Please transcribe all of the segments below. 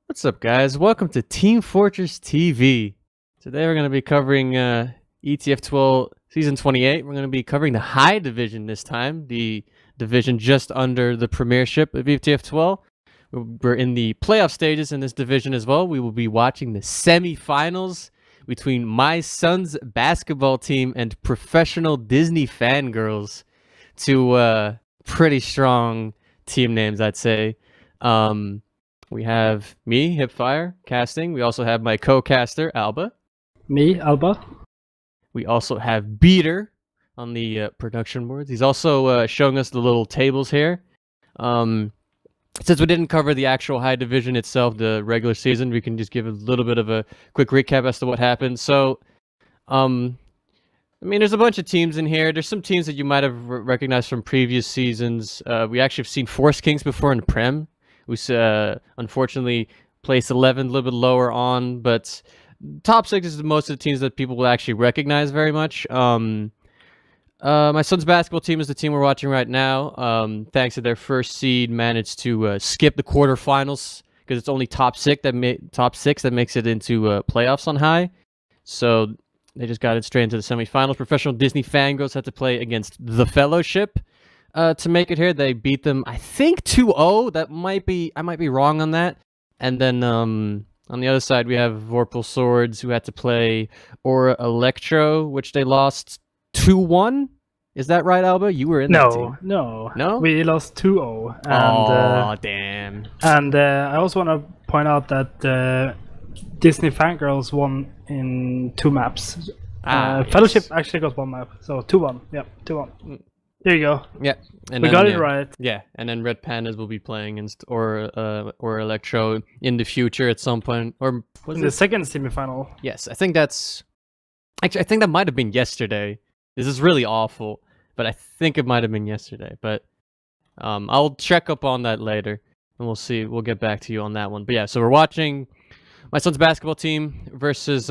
What's up, guys? Welcome to Team Fortress TV. Today we're going to be covering ETF2L Season 28. We're going to be covering the high division this time, the division just under the premiership of ETF2L. We're in the playoff stages in this division as well. We will be watching the semi-finals between my son's basketball team and professional Disney Fangirls. Two pretty strong team names, I'd say. We have me, HiipFire, casting. We also have my co-caster, Alba. Me, Alba. We also have Beater on the production boards. He's also showing us the little tables here. Since we didn't cover the actual high division itself, the regular season, we can just give a little bit of a quick recap as to what happened. So, I mean, there's a bunch of teams in here. There's some teams that you might have recognized from previous seasons. We actually have seen Force Kings before in Prem. We unfortunately placed 11, a little bit lower on, but top 6 is most of the teams that people will actually recognize very much. My son's basketball team is the team we're watching right now. Thanks to their first seed, managed to skip the quarterfinals because it's only top 6 that makes it into playoffs on high. So they just got it straight into the semifinals. Professional Disney Fangirls had to play against the Fellowship to make it here. They beat them, I think, 2-0. I might be wrong on that. And then on the other side, we have Vorpal Swords, who had to play Aura Electro, which they lost 2-1. Is that right, Alba? You were in that team. No. We lost 2-0. Oh, damn. And I also want to point out that Disney Fangirls won in 2 maps. Fellowship actually got 1 map, so 2-1. Yep, 2-1. There you go. Yeah, and we got it right. Yeah, and then Red Pandas will be playing against or Electro in the future at some point, or in the second semifinal. Yes, I think that's actually. I think that might have been yesterday. This is really awful, but I think it might have been yesterday. But I'll check up on that later, and we'll see. We'll get back to you on that one. But yeah, so we're watching my son's basketball team versus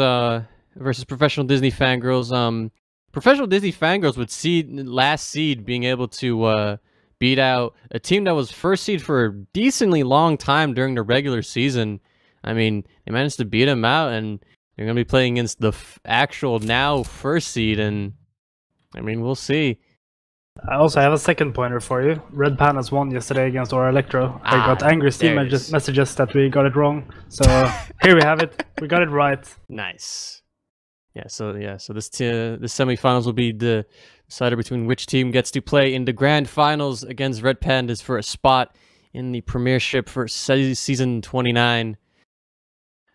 professional Disney Fangirls. Professional Disney Fangirls with last seed being able to beat out a team that was first seed for a decently long time during the regular season. I mean, they managed to beat them out, and they're going to be playing against the actual now first seed, and I mean, we'll see. I also have a second pointer for you. Red Pandas won yesterday against Aura Electro. I got angry Steam messages that we got it wrong. So here we have it. We got it right. Nice. So this semifinals will be the decider between which team gets to play in the grand finals against Red Pandas for a spot in the premiership for season 29.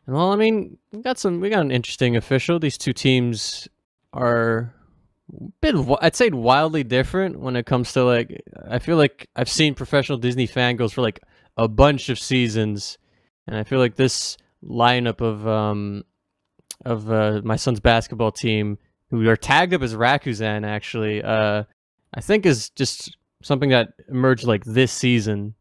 And well, I mean, we got an interesting official. These two teams are a bit, I'd say, wildly different when it comes to, like, I feel like I've seen professional Disney Fangirls for like a bunch of seasons, and I feel like this lineup of my son's basketball team, who are tagged up as Rakuzan, actually, I think is just something that emerged like this season.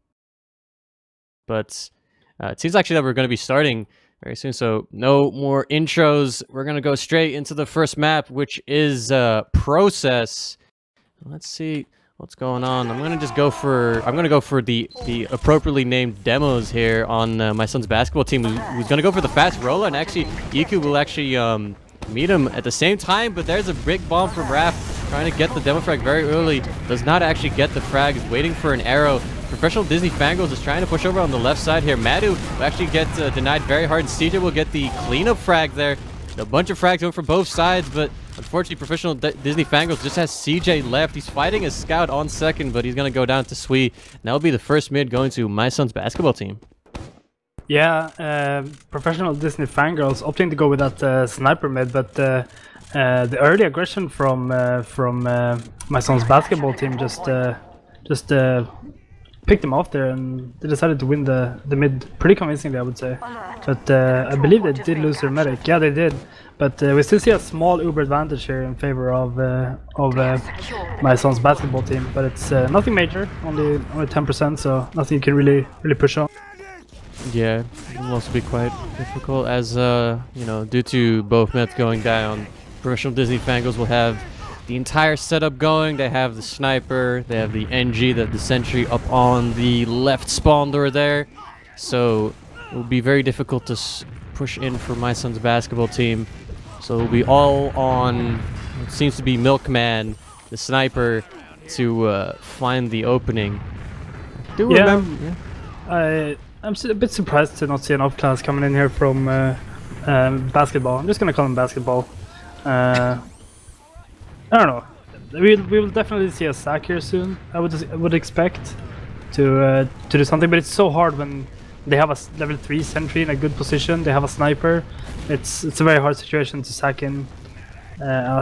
But it seems actually that we're going to be starting very soon, so no more intros. We're going to go straight into the first map, which is Process. Let's see what's going on. I'm going to go for the appropriately named demos here on my son's basketball team, who's going to go for the fast roller, and actually Iku will actually meet him at the same time. But there's a big bomb from Raph trying to get the demo frag very early. Does not actually get the frag. Is waiting for an arrow. Professional Disney Fangirls is trying to push over on the left side here. Madu will actually get denied very hard. CJ will get the cleanup frag there. A bunch of frags going from both sides, but unfortunately, professional Disney Fangirls just has CJ left. He's fighting a scout on second, but he's going to go down to Sui. And that'll be the first mid going to my son's basketball team. Yeah, professional Disney Fangirls opting to go with that sniper mid, but the early aggression from my son's basketball team just picked them off there, and they decided to win the mid pretty convincingly, I would say. But I believe they did lose their medic. Yeah, they did. But we still see a small uber advantage here in favor of my son's basketball team. But it's nothing major, only 10%, so nothing you can really push on. Yeah, it will also be quite difficult as due to both meds going down. Professional Disney Fangirls will have the entire setup going. They have the sniper, they have the NG, the sentry up on the left spawn door there. So it will be very difficult to push in for my son's basketball team. So it will be all on what seems to be Milkman, the sniper, to find the opening. Do remember? Yeah. I'm a bit surprised to not see an off-class coming in here from basketball. I'm just gonna call him basketball. I don't know. We will definitely see a sack here soon. I would expect to do something, but it's so hard when they have a level 3 sentry in a good position. They have a sniper. It's a very hard situation to sack in.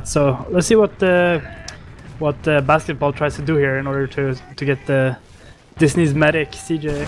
So let's see what basketball tries to do here in order to get the Disney's medic CJ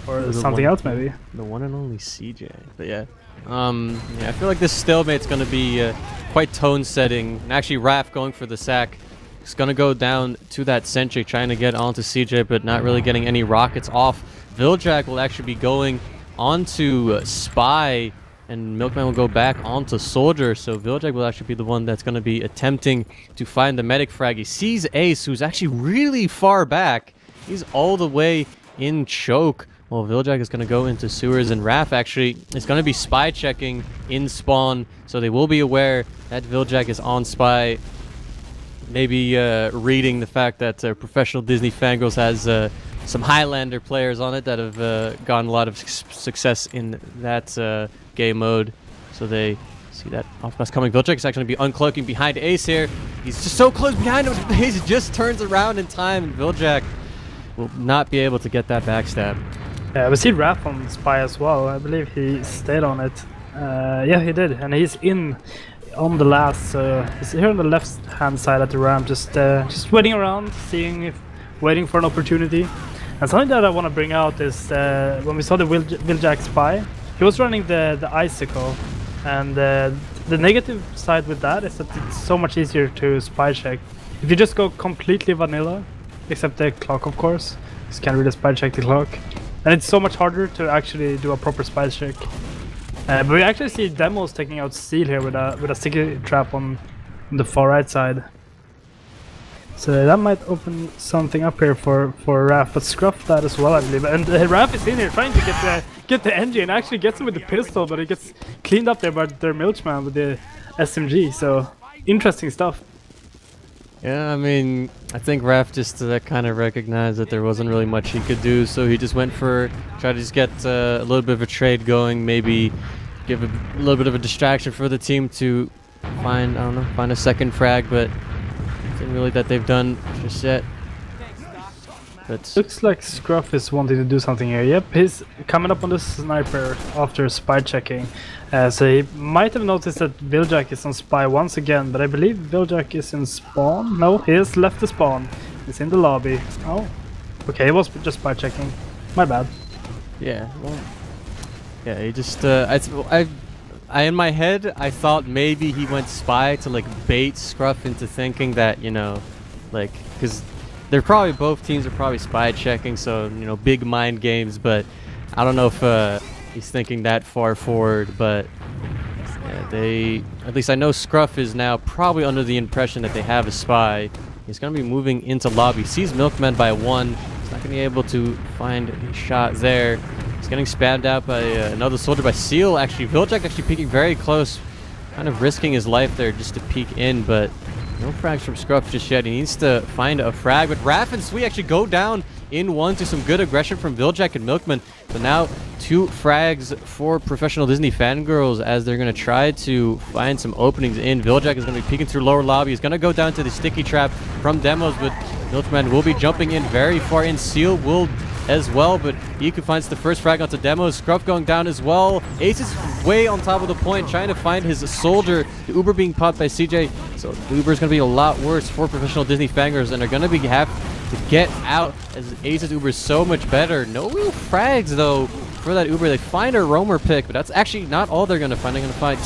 or something else maybe. The one and only CJ. But yeah, I feel like this stalemate's gonna be quite tone setting. And actually, Raph going for the sack. He's gonna go down to that sentry, trying to get onto CJ, but not really getting any rockets off. Viljack will actually be going onto Spy, and Milkman will go back onto Soldier. So Viljack will actually be the one that's going to be attempting to find the medic frag. He sees Ace, who's actually really far back. He's all the way in choke. Well, Viljack is going to go into sewers, and Raph actually is going to be spy checking in spawn. So they will be aware that Viljack is on spy. Maybe reading the fact that Professional Disney Fangirls has some Highlander players on it that have gotten a lot of success in that game mode. So they see that off-pass coming. Viljack is actually going to be uncloaking behind Ace here. He's just so close behind him. Ace just turns around in time, and Viljack will not be able to get that backstab. Yeah, we see Raph on spy as well. I believe he stayed on it. Yeah, he did, and he's in on the last. He's here on the left-hand side at the ramp, just waiting around, waiting for an opportunity. And something that I want to bring out is when we saw the Viljack spy, he was running the icicle, and the negative side with that is that it's so much easier to spy check. If you just go completely vanilla, except the clock, of course, you can't really spy check the clock, and it's so much harder to actually do a proper spy check. But we actually see Demos taking out Steel here with a sticky trap on the far right side. So that might open something up here for Raph, but Scruff that as well, I believe. And Raph is in here trying to get the NG, and actually gets him with the pistol, but it gets cleaned up there by their Milchman with the SMG. So interesting stuff. Yeah, I mean, I think Raph just kind of recognized that there wasn't really much he could do, so he just went for try to just get a little bit of a trade going, maybe give a little bit of a distraction for the team to find a second frag, but nothing really that they've done just yet. But looks like Scruff is wanting to do something here. Yep, he's coming up on the sniper after spy checking. So he might have noticed that Viljack is on spy once again, but I believe Viljack is in spawn. No, he has left the spawn. He's in the lobby. Oh, okay, he was just spy checking. My bad. Yeah, well, yeah, he just I in my head I thought maybe he went spy to like bait Scruff into thinking that, you know, like, because they're probably, both teams are probably spy checking, so, you know, big mind games, but I don't know if he's thinking that far forward. But yeah, at least I know Scruff is now probably under the impression that they have a spy. He's going to be moving into lobby, sees Milkman by 1. He's not going to be able to find a shot there. He's getting spammed out by another soldier by Seal. Actually, Viljack actually peeking very close, kind of risking his life there just to peek in, but no frags from Scruff just yet. He needs to find a frag, but Raph and Sweet actually go down in 1 to some good aggression from Viljack and Milkman. So now 2 frags for Professional Disney Fangirls as they're going to try to find some openings in. Viljack is going to be peeking through lower lobby. He's going to go down to the sticky trap from Demos, but Milkman will be jumping in very far in. Seal will as well, but Iku finds the first frag onto Demos. Scruff going down as well. Ace is way on top of the point, trying to find his soldier. The Uber being popped by CJ, so the Uber is going to be a lot worse for Professional Disney Fangirls, and they're going to have to get out as Ace's Uber is so much better. No real frags though for that Uber. They find a roamer pick, but that's actually not all they're going to find. They're going to find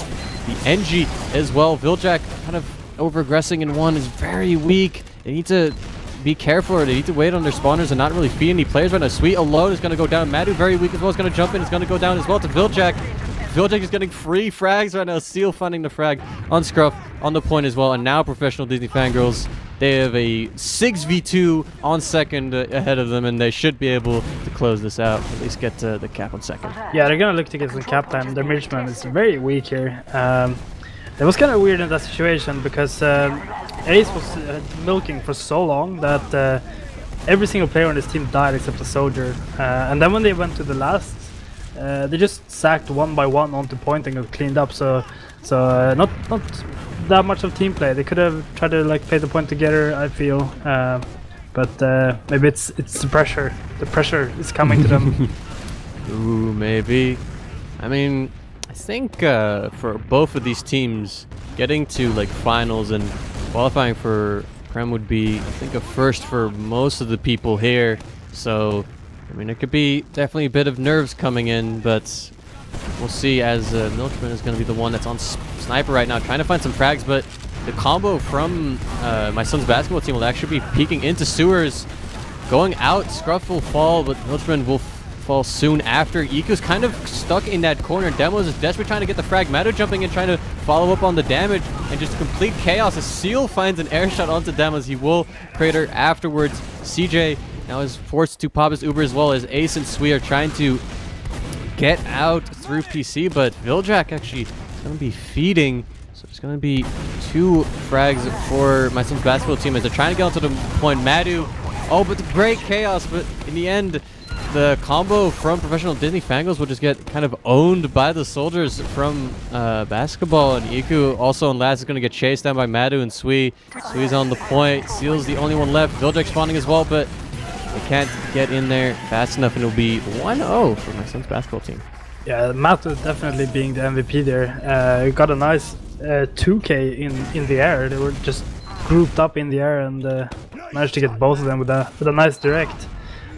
the NG as well. Viljack kind of over-aggressing in 1 is very weak. They need to be careful, or they need to wait on their spawners and not really feed any players right now. Sweet alone is going to go down. Madu very weak as well, is going to jump in. It's going to go down as well to Viljack. Viljack is getting free frags right now. Seal finding the frag on Scruff on the point as well. And now Professional Disney Fangirls, they have a 6v2 on second ahead of them, and they should be able to close this out, at least get the cap on second. Yeah, they're gonna look to get some cap time. Their midgeman is very weak here. It was kind of weird in that situation because Ace was milking for so long that every single player on this team died except the soldier. And then when they went to the last, they just sacked one by one onto point and got cleaned up. So not that much of team play. They could have tried to like play the point together, I feel. But maybe it's the pressure. The pressure is coming to them. Ooh, maybe. I mean, I think for both of these teams, getting to like finals and qualifying for Prem would be, I think, a first for most of the people here. So, I mean, it could be definitely a bit of nerves coming in, but we'll see, as Milkman is going to be the one that's on sniper right now, trying to find some frags, but the combo from my son's basketball team will actually be peeking into sewers. Going out, Scruff will fall, but Milkman will fall soon after. Iku's kind of stuck in that corner. Demos is desperately trying to get the frag. Mado jumping in, trying to follow up on the damage, and just complete chaos as Seal finds an air shot onto Demos. He will crater afterwards. CJ now is forced to pop his Uber, as well as Ace and Sui are trying to get out through PC, but Viljack actually is going to be feeding. So there's going to be 2 frags for my son's basketball team as they're trying to get onto the point. Madu, oh, but the great chaos, but in the end, the combo from Professional Disney Fangirls will just get kind of owned by the soldiers from basketball, and Iku also on last is going to get chased down by Madu and Sui. Sui's on the point. Seal's the only one left. Viljack spawning as well, but they can't get in there fast enough, and it'll be 1-0 for my son's basketball team. Yeah, Matu definitely being the MVP there. Got a nice 2K in the air. They were just grouped up in the air and managed to get both of them with a nice direct.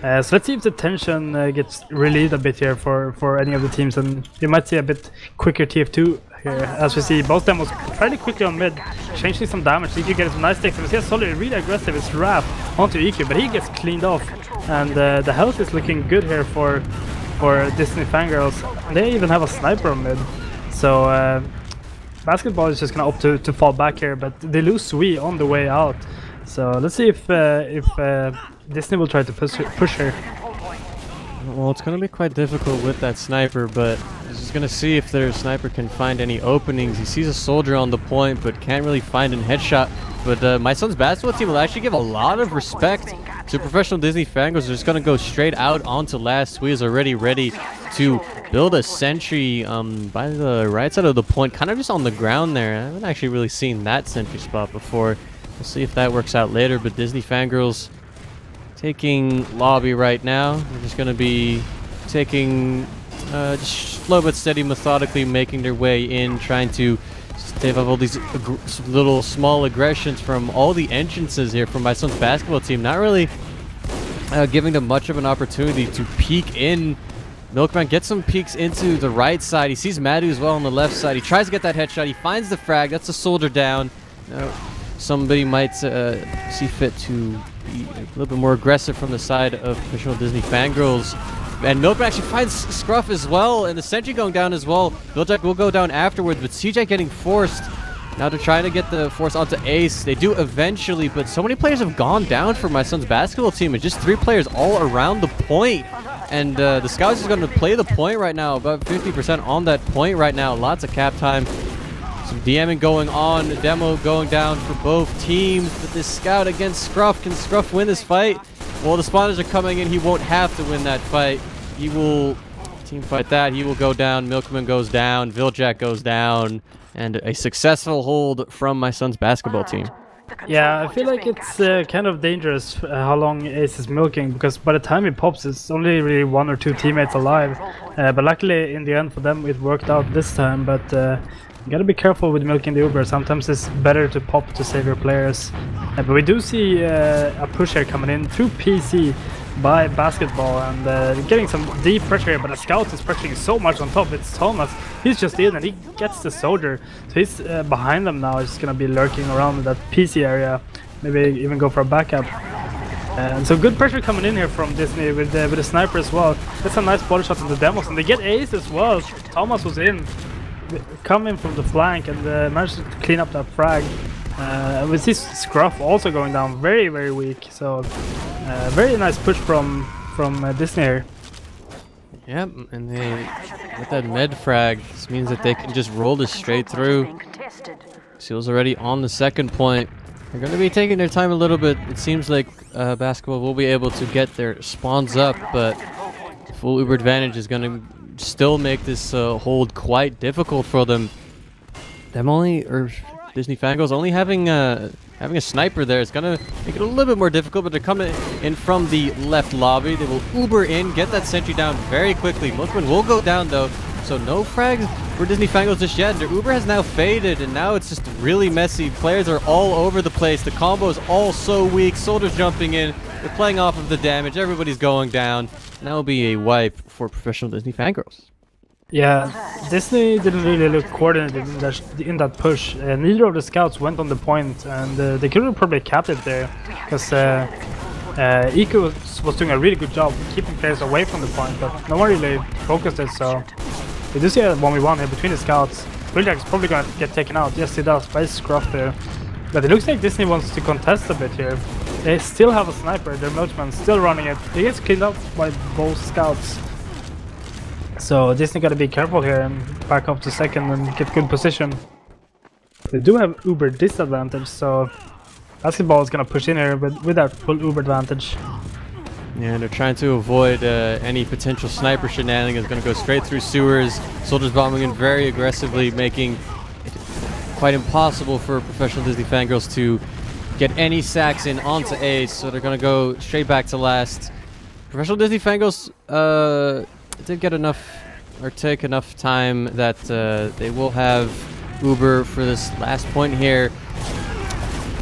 So let's see if the tension gets relieved a bit here for any of the teams, and you might see a bit quicker TF2 here, as we see both demos fairly quickly on mid, changing some damage. EQ gets some nice takes, and we see a Solid really aggressive is wrap onto EQ, but he gets cleaned off, and the health is looking good here for Disney Fangirls. They even have a sniper on mid, so basketball is just gonna opt to fall back here, but they lose Sui on the way out. So let's see if Disney will try to push her. Well, it's going to be quite difficult with that sniper, but he's just going to see if their sniper can find any openings. He sees a soldier on the point, but can't really find a headshot. But my son's basketball team will actually give a lot of respect to Professional Disney Fangirls. They're just going to go straight out onto last. Sui is already ready to build a sentry by the right side of the point, kind of just on the ground there. I haven't actually really seen that sentry spot before. We'll see if that works out later, but Disney Fangirls taking lobby right now. They're just going to be taking just slow but steady, methodically making their way in, trying to stave off all these little small aggressions from all the entrances here from my son's basketball team. Not really giving them much of an opportunity to peek in. Milkman gets some peeks into the right side. He sees Madu as well on the left side. He tries to get that headshot. He finds the frag. That's a soldier down. Somebody might see fit to be a little bit more aggressive from the side of Professional Disney Fangirls. And Milkman actually finds Scruff as well, and the sentry going down as well. Viljack will go down afterwards, but CJ getting forced. Now to try to get the force onto Ace. They do eventually, but so many players have gone down for my son's basketball team. It's just 3 players all around the point. And the Scouts is going to play the point right now, about 50% on that point right now. Lots of cap time. Some DMing going on, demo going down for both teams, but this Scout against Scruff, can Scruff win this fight? Well, the spawners are coming in, he won't have to win that fight. He will team fight that, he will go down, Milkman goes down, Viljack goes down, and a successful hold from my son's basketball team. Yeah, I feel like it's kind of dangerous how long Ace is milking, because by the time he pops, it's only really 1 or 2 teammates alive. But luckily, in the end for them, it worked out this time, but you gotta be careful with milking the Uber. Sometimes it's better to pop to save your players. But we do see a push here coming in through PC by basketball, and getting some deep pressure here, but the Scout is pressuring so much on top. It's Thomas, he's just in and he gets the soldier, so he's behind them now. He's gonna be lurking around in that PC area, maybe even go for a backup. And so good pressure coming in here from Disney with the sniper as well. That's a nice body shot in the demos, and they get ace as well. Thomas was in, coming from the flank, and managed to clean up that frag. We see Scruff also going down very, very weak. So very nice push from Disney here. Yep, and they with that med frag, this means that they can just roll this straight through. Seal's already on the second point. They're going to be taking their time a little bit. It seems like Basketball will be able to get their spawns up, but full Uber advantage is going to still make this hold quite difficult for them. Disney Fangirls only having a sniper there is going to make it a little bit more difficult, but they're coming in from the left lobby. They will Uber in, get that sentry down very quickly. Milkman will go down though, so no frags for Disney Fangirls just yet. Their Uber has now faded, and now it's just really messy. Players are all over the place. The combo is all so weak. Soldiers jumping in. They're playing off of the damage. Everybody's going down. And that will be a wipe for professional Disney Fangirls. Yeah, Disney didn't really look coordinated in that push. Neither of the scouts went on the point, and they could have probably capped it there, because Iku was doing a really good job keeping players away from the point, but no one really focused it. So we do see a 1v1 here between the scouts. Wheeljack is probably going to get taken out. Yes, he does, by Scruff there. But it looks like Disney wants to contest a bit here. They still have a sniper. Their milkman still running it. He gets killed up by both scouts. So Disney got to be careful here and back up to second and get good position. They do have Uber disadvantage, so Basketball is going to push in here with that full Uber advantage. Yeah, they're trying to avoid any potential sniper shenanigans. Going to go straight through sewers. Soldiers bombing in very aggressively, making it quite impossible for professional Disney Fangirls to get any sacks in onto ace. So they're going to go straight back to last. Professional Disney Fangirls did get enough, or take enough time that they will have Uber for this last point here.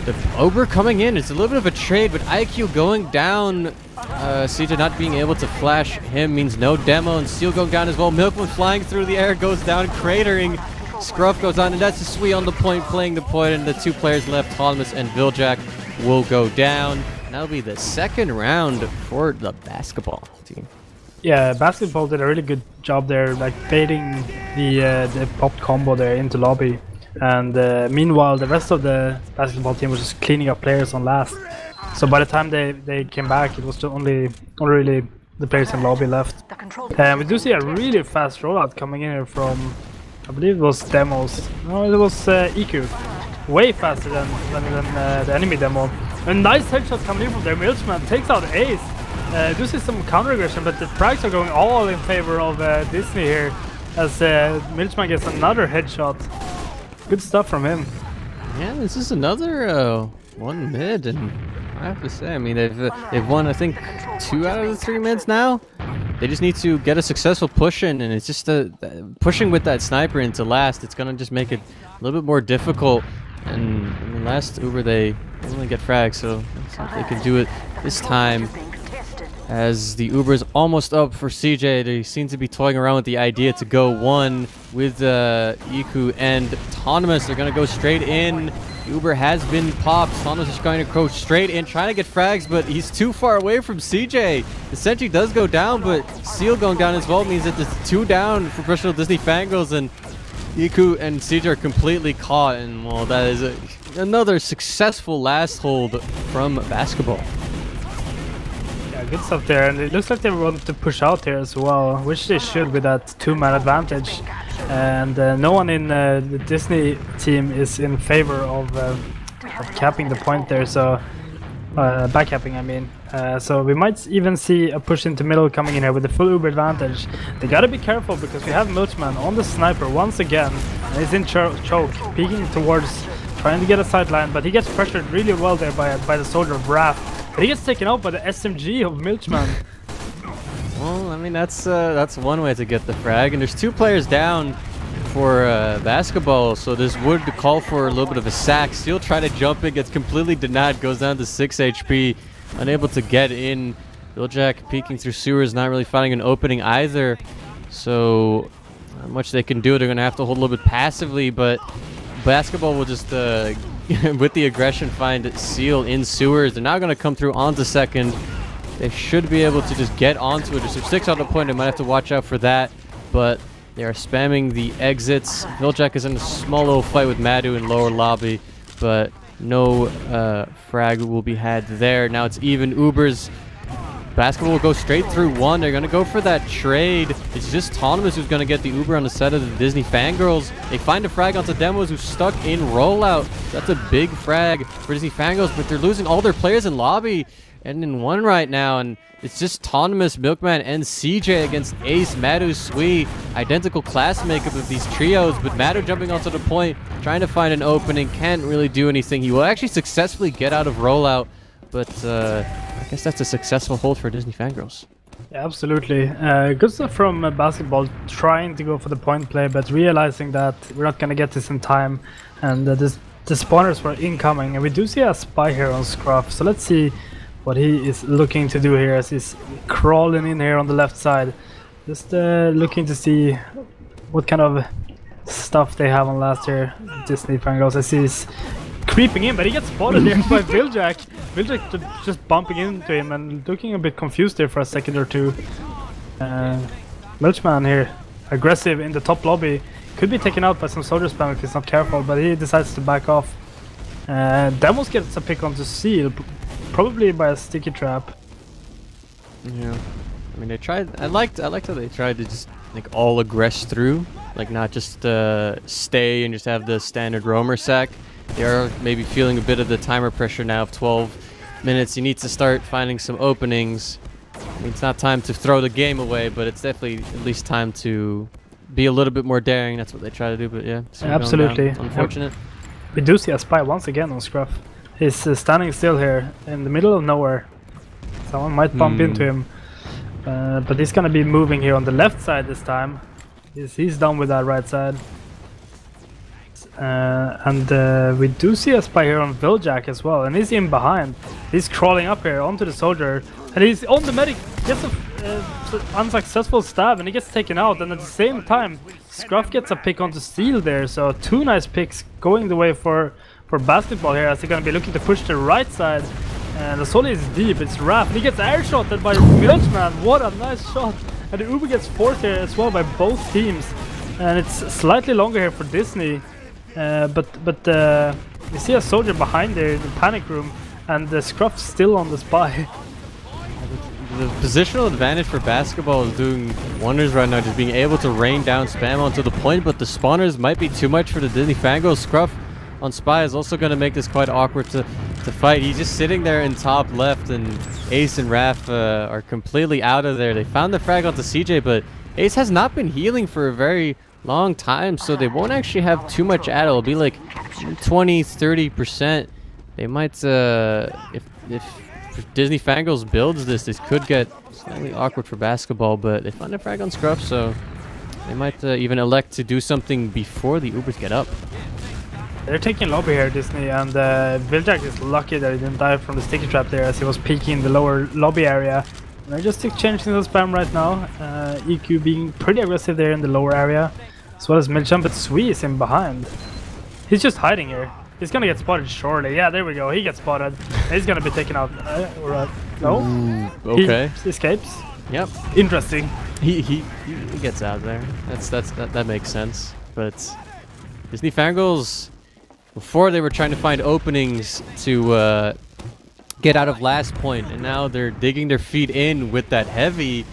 The Uber coming in, it's a little bit of a trade, but IQ going down, CJ not being able to flash him means no demo, and Seal going down as well. Milkman flying through the air, goes down, cratering. Scruff goes on, and that's a Sui on the point, playing the point, and the two players left, Thomas and Viljack, will go down. And that'll be the second round for the Basketball team. Yeah, Basketball did a really good job there, like baiting the pop combo there into lobby. And meanwhile, the rest of the Basketball team was just cleaning up players on last. So by the time they came back, it was just only really the players in lobby left. And we do see a really fast rollout coming in here from, I believe it was demos. No, it was EQ. Way faster than the enemy demo. A nice headshot coming in from their Milchman, takes out ace. Do see some counter aggression, but the frags are going all in favor of Disney here, as Milchman gets another headshot. Good stuff from him. Yeah, this is another one mid, and I have to say, I mean, they've won, I think, 2 out of the 3 mids now. They just need to get a successful push in, and it's just pushing with that sniper into last. It's gonna just make it a little bit more difficult. And in the last Uber, they only get frags, so let's see if they can do it this time. As the Uber is almost up for CJ, they seem to be toying around with the idea to go one with Iku and Autonomous. They're going to go straight in. Uber has been popped. Autonomous is going to go straight in, trying to get frags, but he's too far away from CJ. The sentry does go down, but Seal going down as well means that there's 2 down for professional Disney Fangirls, and Iku and CJ are completely caught. And well, that is another successful last hold from Basketball. Good stuff there, and it looks like they want to push out here as well, which they should with that 2-man advantage. And no one in the Disney team is in favor of capping the point there, so back capping, I mean. So we might even see a push into middle coming in here with the full Uber advantage. They gotta be careful because we have Milchman on the sniper once again, and he's in choke, peeking towards, trying to get a sideline, but he gets pressured really well there by the soldier of Wrath. But he gets taken out by the SMG of Milchman. Well, I mean, that's one way to get the frag, and there's 2 players down for Basketball, so this would call for a little bit of a sack. Seal trying to jump in, gets completely denied, goes down to 6 HP, unable to get in. Viljack peeking through sewers, not really finding an opening either, so not much they can do. They're going to have to hold a little bit passively, but Basketball will just with the aggression find Seal in sewers. They're now going to come through onto second. They should be able to just get onto it. There's 6 on the point. They might have to watch out for that. But they are spamming the exits. Viljack is in a small little fight with Madu in lower lobby. But no frag will be had there. Now it's even. Ubers. Basketball will go straight through one. They're going to go for that trade. It's just Autonomous who's going to get the Uber on the side of the Disney Fangirls. They find a frag onto Demos who's stuck in rollout. That's a big frag for Disney Fangirls, but they're losing all their players in lobby and in one right now. And it's just Autonomous, Milkman, and CJ against Ace, Madu, Sui. Identical class makeup of these trios, but Madu jumping onto the point, trying to find an opening. Can't really do anything. He will actually successfully get out of rollout, but I guess that's a successful hold for Disney Fangirls. Yeah, absolutely. Good stuff from Basketball, trying to go for the point play, but realizing that we're not going to get this in time, and the spawners were incoming. And we do see a spy here on Scruff, so let's see what he is looking to do here as he's crawling in here on the left side. Just looking to see what kind of stuff they have on last year, Disney Fangirls. I see he's creeping in, but he gets spotted here by Viljack. Viljack just bumping into him and looking a bit confused there for a second or two. Milchman here, aggressive in the top lobby. Could be taken out by some soldier spam if he's not careful, but he decides to back off. Demos gets a pick onto Seal, probably by a sticky trap. Yeah, I mean they tried. I liked how they tried to just like all aggress through, like not just stay and just have the standard roamer sack. They are maybe feeling a bit of the timer pressure now of 12 minutes. You need to start finding some openings. I mean, it's not time to throw the game away, but it's definitely at least time to be a little bit more daring. That's what they try to do, but yeah. Absolutely. Unfortunate. We do see a spy once again on Scruff. He's standing still here in the middle of nowhere. Someone might bump into him. But he's going to be moving here on the left side this time. He's done with that right side. We do see a spy here on Viljack as well, and he's in behind. He's crawling up here onto the soldier, and he's on the medic. Gets a unsuccessful stab, and he gets taken out. And at the same time, Scruff gets a pick onto Seal there. So 2 nice picks going the way for Basketball here, as they're gonna be looking to push the right side. And the Soli is deep. It's Raph, and he gets air shotted by Milchman. What a nice shot! And the Uber gets forced here as well by both teams. And it's slightly longer here for Disney. But we see a soldier behind there in the panic room, and the Scruff's still on the spy. The positional advantage for Basketball is doing wonders right now, just being able to rain down spam onto the point, but the spawners might be too much for the Disney Fangirls. Scruff on spy is also going to make this quite awkward to fight. He's just sitting there in top left, and Ace and Raph are completely out of there. They found the frag onto CJ, but Ace has not been healing for a very long time, so they won't actually have too much at it. It'll be like 20-30%. They might if Disney Fangirls builds this could get slightly awkward for Basketball, but they find a frag on Scruff, so they might even elect to do something before the Ubers get up. They're taking lobby here, Disney, and Viljack is lucky that he didn't die from the sticky trap there, as he was peeking in the lower lobby area. And they're just changing the spam right now. EQ being pretty aggressive there in the lower area, as well as Milcham, but Sui is in behind. He's just hiding here. He's gonna get spotted shortly. Yeah, there we go. He gets spotted. He's gonna be taken out. Alright. No? Ooh, okay. He escapes. Yep. Interesting. He gets out there. That makes sense. But Disney Fangirls, before they were trying to find openings to get out of last point, and now they're digging their feet in with that heavy.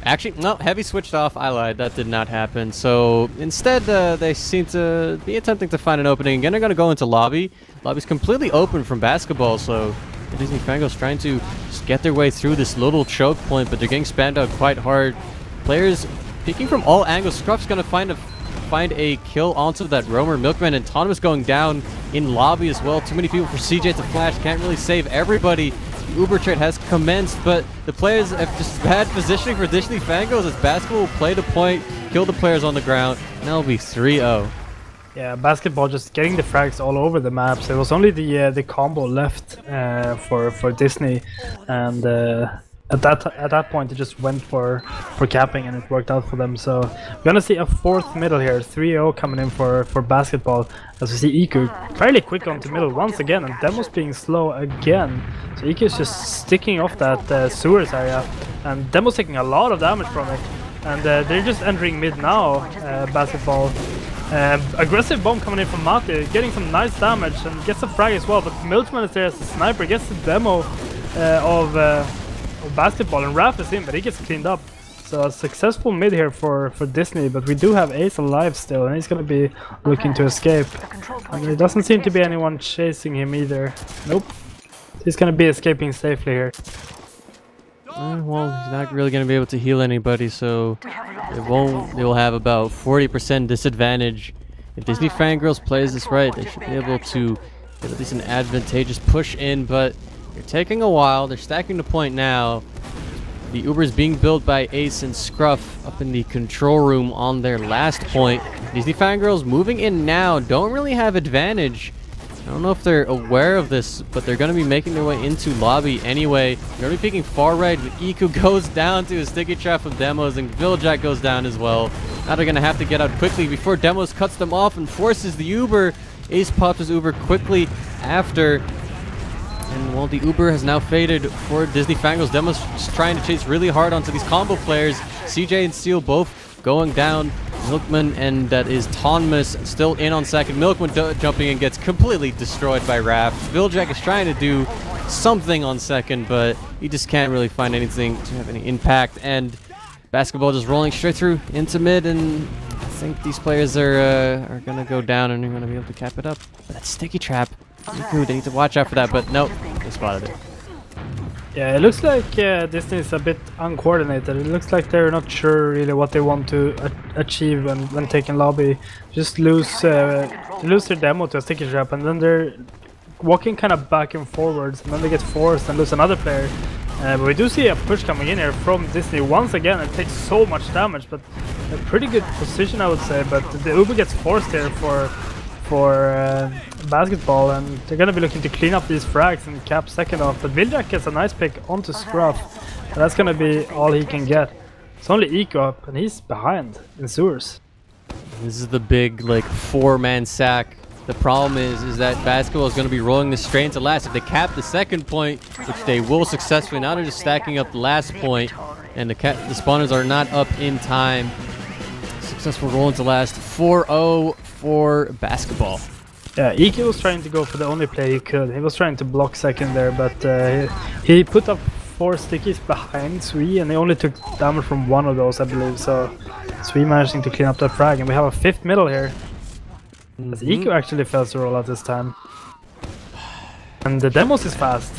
Actually, no, heavy switched off. I lied. That did not happen. So instead, they seem to be attempting to find an opening. Again, they're going to go into lobby. Lobby's completely open from Basketball, so the Disney Fangirls trying to just get their way through this little choke point, but they're getting spammed out quite hard. Players peeking from all angles. Scruff's going to find a kill onto that roamer. Milkman and Autonomous going down in lobby as well. Too many people for CJ to flash. Can't really save everybody. The Uber trade has commenced, but the players have just bad positioning for Disney Fangirls as Basketball will play the point, kill the players on the ground, and that'll be 3-0. Yeah, Basketball just getting the frags all over the maps. There was only the combo left for Disney, and At that point, they just went for capping, and it worked out for them. So we're gonna see a fourth middle here, 3-0 coming in for basketball. As we see Iku fairly quick onto middle once again, and Demo's being slow again. So Iku is just sticking off that sewers area, and Demo's taking a lot of damage from it. And they're just entering mid now, basketball. Aggressive bomb coming in from Mati, getting some nice damage and gets a frag as well. But Milkman is there as a sniper, gets the demo of basketball, and Raph is in, but he gets cleaned up. So a successful mid here for Disney, but we do have Ace alive still, and he's gonna be looking to escape. And there doesn't seem to be anyone chasing him either. Nope. He's gonna be escaping safely here. Well, he's not really going to be able to heal anybody, so they will have about 40% disadvantage. If Disney Fangirls plays this right, they should be able to get at least an advantageous push in, but they're taking a while. They're stacking the point now. The Uber is being built by Ace and Scruff up in the control room on their last point. Disney Fangirls moving in now don't really have advantage. I don't know if they're aware of this, but they're going to be making their way into lobby anyway. They're going to be peeking far right, but Iku goes down to a sticky trap of Demos, and Villajack goes down as well. Now they're going to have to get out quickly before Demos cuts them off and forces the Uber. Ace pops his Uber quickly after. And well, the Uber has now faded for Disney Fangirls. Demos just trying to chase really hard onto these combo players. CJ and Steel both going down. Milkman and that is Tonmas still in on second. Milkman jumping and gets completely destroyed by Raph. Villajack is trying to do something on second, but he just can't really find anything to have any impact. And basketball just rolling straight through into mid, and I think these players are gonna go down and they're gonna be able to cap it up. But that sticky trap, they need to watch out for that, but nope, they spotted it. Yeah, it looks like Disney is a bit uncoordinated. It looks like they're not sure really what they want to achieve when taking lobby. Just lose their demo to a sticky trap, and then they're walking kind of back and forwards, and then they get forced and lose another player. But we do see a push coming in here from Disney once again. It takes so much damage, but a pretty good position, I would say. But the Uber gets forced here for basketball, and they're gonna be looking to clean up these frags and cap second off. But Villajack gets a nice pick onto Scruff, and that's gonna be all he can get. It's only Eco up, and he's behind in sewers. This is the big like 4-man sack. The problem is that basketball is going to be rolling this straight into last. If they cap the second point, which they will successfully, now they're just stacking up the last point, and the spawners are not up in time. Successful roll into last. 4-0 for basketball. Yeah, Iki was trying to go for the only play he could. He was trying to block second there, but he put up 4 stickies behind Sui, and he only took damage from one of those, I believe. So Sui managing to clean up that frag, and we have a 5th middle here. As Iku actually fails to roll out this time. And the Demos is fast.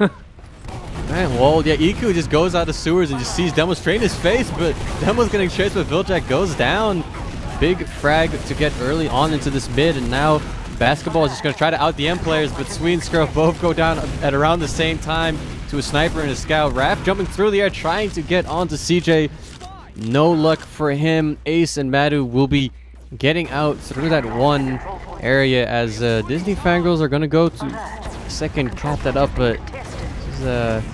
Man, well, yeah, Iku just goes out of sewers and just sees Demo straight in his face, but Demo's getting chased, but Villajack goes down. Big frag to get early on into this mid, and now basketball is just going to try to out the M players, but Sui and Scruff both go down at around the same time to a sniper and a scout. Raph jumping through the air, trying to get onto CJ. No luck for him. Ace and Madu will be getting out through that one area as Disney Fangirls are going to go to second, cap that up, but this is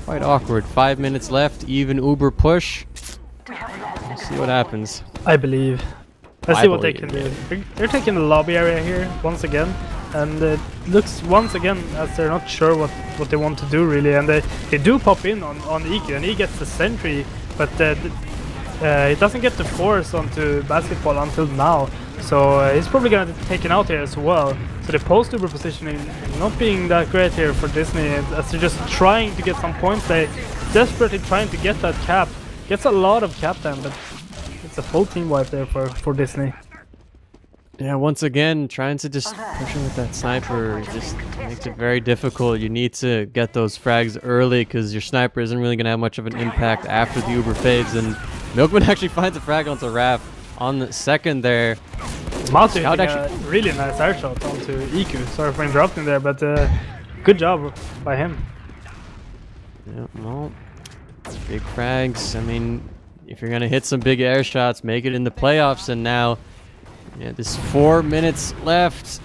quite awkward. 5 minutes left, even Uber push. We'll see what happens. I believe. Let's see what they can do. They're taking the lobby area here once again, and it looks once again as they're not sure what they want to do really, and they do pop in on Iki, and he gets the sentry, but he doesn't get the force onto basketball until now, so he's probably gonna get taken out here as well. So the post-Uber positioning not being that great here for Disney, as they're just trying to get some points. They desperately trying to get that cap. Gets a lot of cap time, but it's a full team wipe there for Disney. Yeah, once again, trying to just push him with that sniper just makes it very difficult. You need to get those frags early because your sniper isn't really going to have much of an impact after the Uber fades. And Milkman actually finds a frag onto Raph on the second there. Matu hitting a really nice air shot onto Iku. Sorry for interrupting there, but good job by him. Yeah, well, big frags. I mean, if you're going to hit some big air shots, make it in the playoffs. And now, yeah, there's 4 minutes left.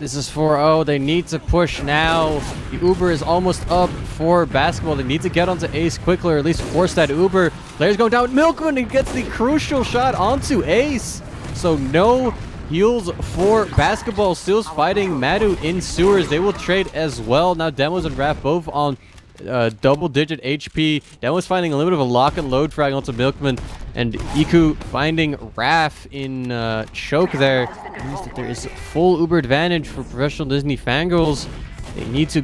This is 4-0. They need to push now. The Uber is almost up for basketball. They need to get onto Ace quickly, or at least force that Uber. Players going down. Milkman, he gets the crucial shot onto Ace. So no heals for basketball. Still's fighting Madu in sewers. They will trade as well. Now Demos and Raph both on double-digit HP. Demo's finding a little bit of a lock and load frag onto Milkman, and Iku finding Raph in choke there. It means that there is full Uber advantage for professional Disney Fangirls. They need to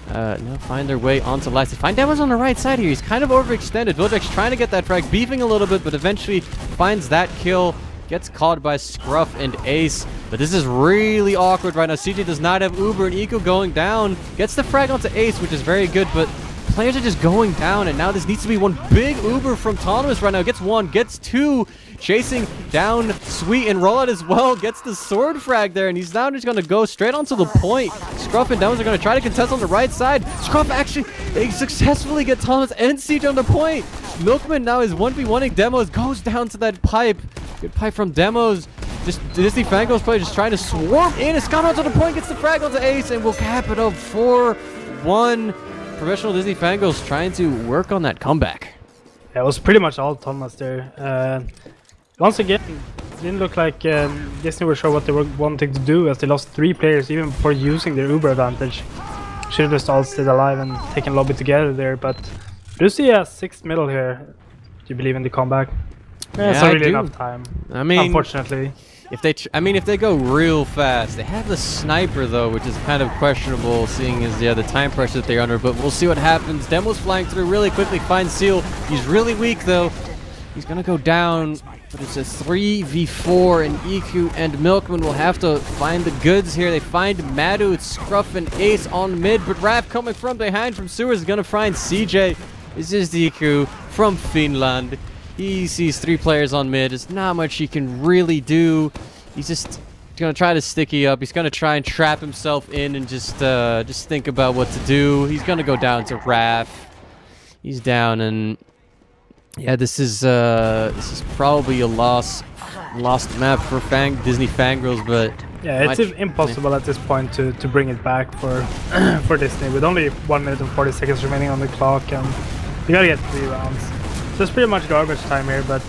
now find their way onto last. They find Demo's on the right side here. He's kind of overextended. Viljack's trying to get that frag, beefing a little bit, but eventually finds that kill. Gets caught by Scruff and Ace, but this is really awkward right now. CJ does not have Uber, and Iku going down. Gets the frag onto Ace, which is very good, but players are just going down, and now this needs to be one big Uber from Thomas right now. Gets one, gets two, chasing down Sweet, and Rollout as well. Gets the sword frag there, and he's now just going to go straight onto the point. Scruff and Downs are going to try to contest on the right side. Scruff actually, they successfully get Thomas and CJ on the point. Milkman now is 1v1ing Demos, goes down to that pipe. Good pipe from Demos. Just Disney Fangirls player just trying to swarm in. Escano onto the point, gets the frag onto Ace, and will cap it up 4-1. Professional Disney Fangirls trying to work on that comeback. Yeah, it was pretty much all Thomas there. Once again, it didn't look like Disney were sure what they were wanting to do, as they lost 3 players even before using their Uber advantage. Should have just all stayed alive and taken lobby together there, but do you see a 6th middle here? Do you believe in the comeback? Yeah, it's not really enough time. I mean, unfortunately, if they go real fast, they have the sniper though, which is kind of questionable, seeing as the time pressure that they're under. But we'll see what happens. Demo's flying through really quickly, finds Seal. He's really weak though. He's gonna go down, but it's a 3v4, and EQ and Milkman will have to find the goods here. They find Madu, it's Scruff and Ace on mid, but Raph coming from behind from sewers is gonna find CJ. This is EQ from Finland. He sees 3 players on mid. There's not much he can really do. He's just gonna try to sticky up. He's gonna try and trap himself in and just think about what to do. He's gonna go down to Raph. He's down, and yeah, this is probably a lost map for Disney Fangirls, but yeah, it's impossible at this point to bring it back for Disney with only 1 minute and 40 seconds remaining on the clock, and you gotta get 3 rounds. So it's pretty much garbage time here, but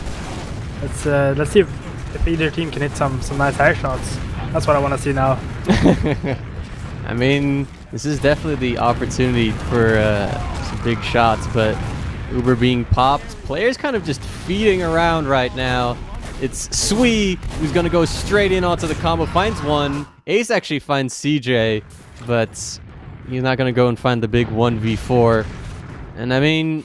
let's see if either team can hit some nice air shots. That's what I want to see now. I mean, this is definitely the opportunity for some big shots, but Uber being popped, players kind of just feeding around right now. It's Sui who's going to go straight in onto the combo, finds one. Ace actually finds CJ, but he's not going to go and find the big 1v4. And I mean,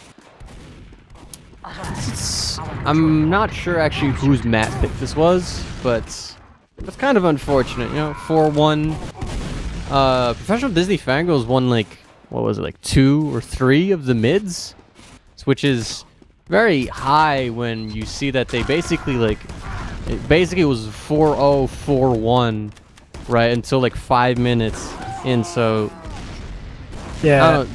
I'm not sure actually whose map pick this was, but it's kind of unfortunate, you know. 4-1. Professional Disney Fangirls won like, what was it, like 2 or 3 of the mids, which is very high when you see that they basically it was 4-0, 4-1, right, until like 5 minutes in. So yeah,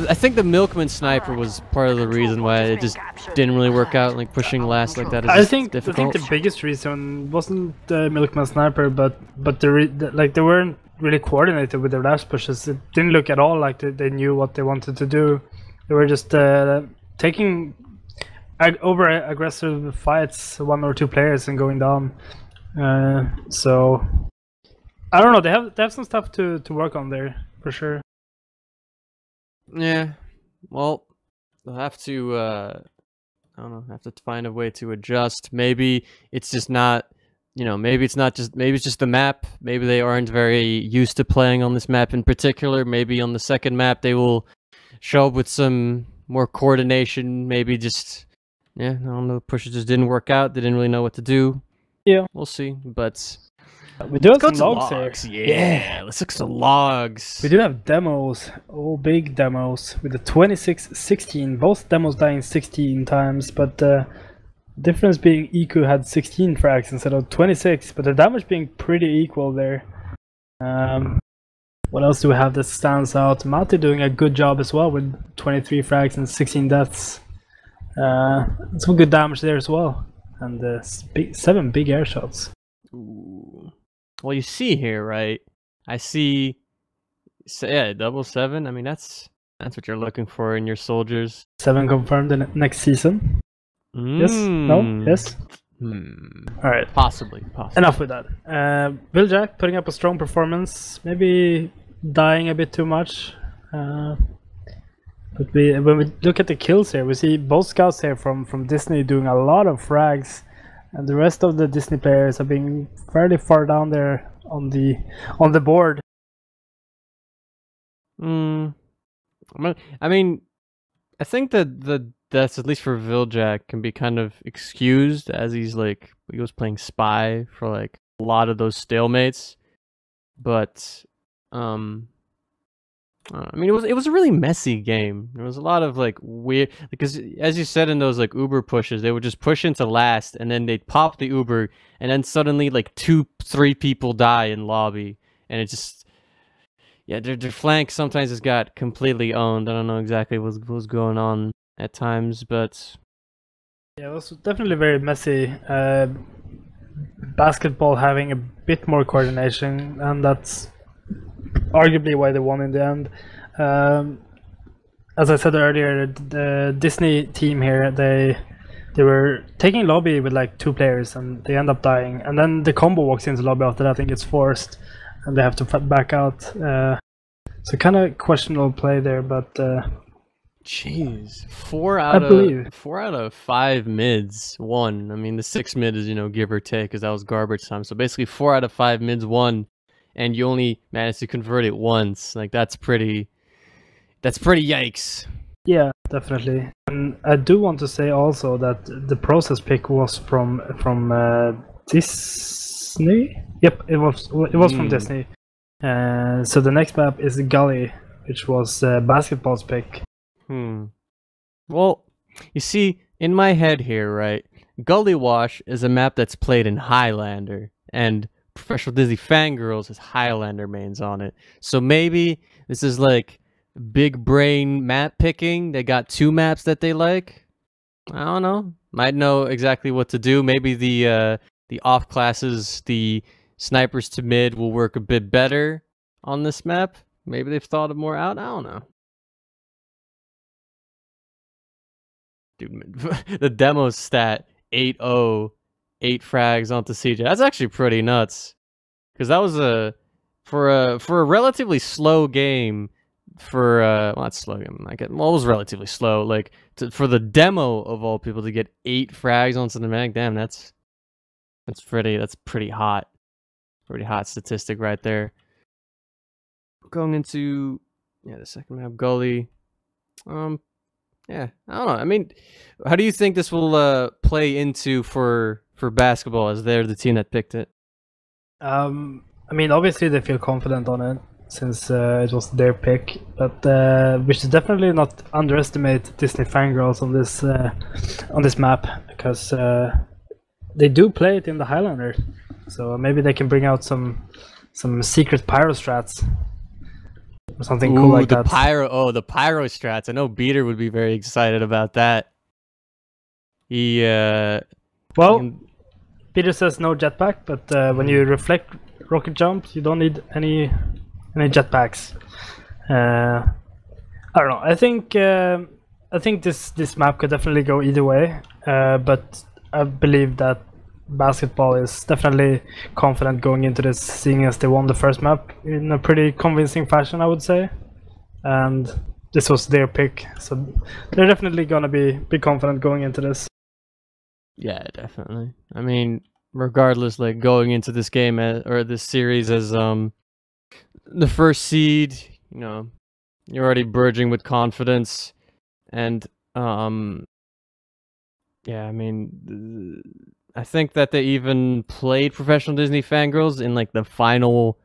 I think the Milkman sniper was part of the reason why it just didn't really work out. Like pushing last like that is difficult. I think the biggest reason wasn't the Milkman sniper, but they weren't really coordinated with their last pushes. It didn't look at all like they knew what they wanted to do. They were just taking over aggressive fights, 1 or 2 players, and going down. So I don't know. They have some stuff to work on there for sure. Yeah, well, they'll have to, I don't know, have to find a way to adjust. Maybe it's just not, you know, maybe it's just the map. Maybe they aren't very used to playing on this map in particular. Maybe on the second map they will show up with some more coordination. Maybe just, yeah, I don't know, pushes just didn't work out. They didn't really know what to do. Yeah, we'll see, but we do have some logs here. Yeah, let's look at some logs. We do have demos, all big demos, with the 26-16. Both demos dying 16 times, but the difference being Iku had 16 frags instead of 26, but the damage being pretty equal there. What else do we have that stands out? Mati doing a good job as well with 23 frags and 16 deaths. Some good damage there as well, and 7 big air shots. Ooh. Well, you see here, right? I see. Yeah, double 7. I mean, that's what you're looking for in your soldiers. 7 confirmed in next season. Yes? No? Yes? All right. Possibly. Enough with that. Wheeljack putting up a strong performance. Maybe dying a bit too much. But when we look at the kills here, we see both scouts here from Disney doing a lot of frags, and the rest of the Disney players are being fairly far down there on the board. I mean, I think that the deaths, at least for Wheeljack, can be kind of excused, as he was playing spy for like a lot of those stalemates. But I mean, it was a really messy game. There was a lot of like weird, because as you said in those like Uber pushes, they would just push into last, and then they'd pop the Uber, and then suddenly like 2-3 people die in lobby, and it just, yeah, their flank sometimes has got completely owned. I don't know exactly what was going on at times, but yeah, it was definitely very messy. Basketball having a bit more coordination, and that's arguably why they won in the end. As I said earlier, the Disney team here, they were taking lobby with like 2 players, and they end up dying, and then the combo walks into lobby after that and gets forced, and they have to back out. So kind of questionable play there, but jeez, 4 out of 5 mids won. I mean, the 6th mid is, give or take, because that was garbage time. So basically 4 out of 5 mids won, and you only managed to convert it once. Like, that's pretty yikes. Yeah, definitely. And I do want to say also that the process pick was from Disney. Yep, it was from Disney. So the next map is Gully, which was Basketball's pick. Well, you see, in my head here, right, Gully Wash is a map that's played in Highlander, and Professional Disney Fangirls has Highlander mains on it. So maybe this is like big brain map picking. They got 2 maps that they like. I don't know. Might know exactly what to do. Maybe the off classes, the snipers to mid, will work a bit better on this map. Maybe they've thought of more out. I don't know. Dude, the demo stat 8-0, 8 frags onto CJ. That's actually pretty nuts. Because that was for a relatively slow game. Well, not slow game. It was relatively slow. Like for the demo of all people to get 8 frags onto the mag. Damn, that's pretty hot. Pretty hot statistic right there. Going into the second map, Gully. Yeah, I don't know. I mean, how do you think this will play into for basketball, as they're the team that picked it? I mean, obviously they feel confident on it since it was their pick, but we should definitely not underestimate Disney Fangirls on this map, because they do play it in the Highlander, so maybe they can bring out some secret pyro strats. Or something cool like that. The pyro strats. I know Beater would be very excited about that. Beater says no jetpack, but when you reflect rocket jump, you don't need any jetpacks. I don't know. I think this map could definitely go either way, but I believe that Basketball is definitely confident going into this, seeing as they won the first map in a pretty convincing fashion, I would say. And this was their pick, so they're definitely gonna be confident going into this. Yeah, definitely. I mean, regardless, like going into this game or this series as the first seed, you're already burgeoning with confidence, and yeah, I mean, I think that they even played Professional Disney Fangirls in like the final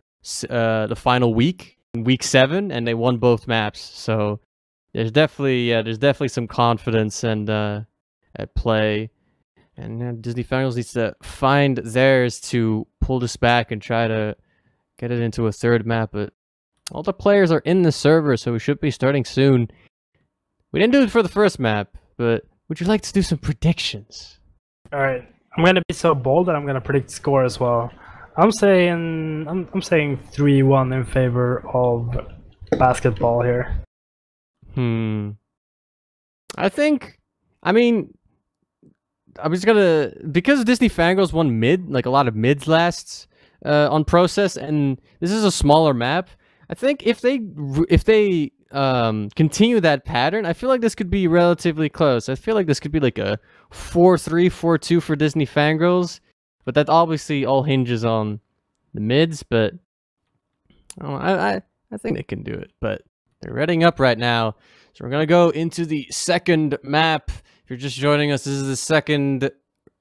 week, in week 7, and they won both maps. So there's definitely some confidence and at play. And Disney Fangirls needs to find theirs to pull this back and try to get it into a 3rd map. But all the players are in the server, so we should be starting soon. We didn't do it for the first map, but would you like to do some predictions? All right. I'm going to be so bold that I'm going to predict score as well. I'm saying 3-1 in favor of basketball here. I think, I mean, I was gonna, because Disney Fangirls won mid, like a lot of mids lasts on process, and this is a smaller map. I think if they continue that pattern, I feel like this could be relatively close. I feel like this could be like a 4-3, 4-2 for Disney Fangirls, but that obviously all hinges on the mids. But I think they can do it. But they're readying up right now, so we're gonna go into the second map. If you're just joining us, this is the second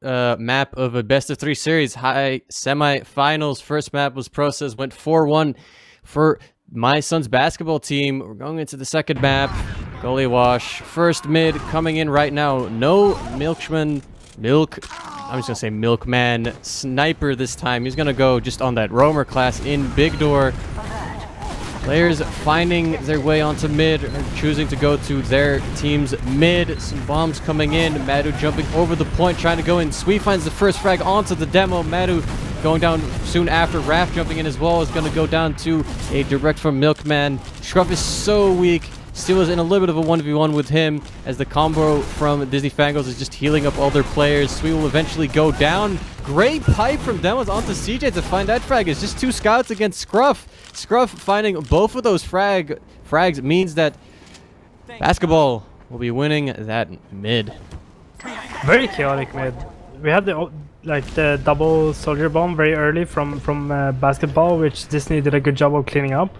map of a best of 3 series, high semi-finals. First map was process, went 4-1 for my son's basketball team. We're going into the second map. Goalie wash. First mid coming in right now. No I'm just gonna say milkman sniper this time. He's gonna go just on that roamer class in big door. Players finding their way onto mid, or choosing to go to their team's mid. Some bombs coming in. Madu jumping over the point, trying to go in. Sweet finds the first frag onto the demo. Madu going down soon after. Raph jumping in as well is going to go down to a direct from Milkman. Scruff is so weak. Steel is in a little bit of a 1v1 with him, as the combo from Disney Fangirls is just healing up all their players. Sweet will eventually go down. Great pipe from Demos onto CJ to find that frag. It's just 2 scouts against Scruff. Scruff finding both of those frags means that basketball will be winning that mid. Very chaotic mid. We had the double soldier bomb very early from basketball, which Disney did a good job of cleaning up.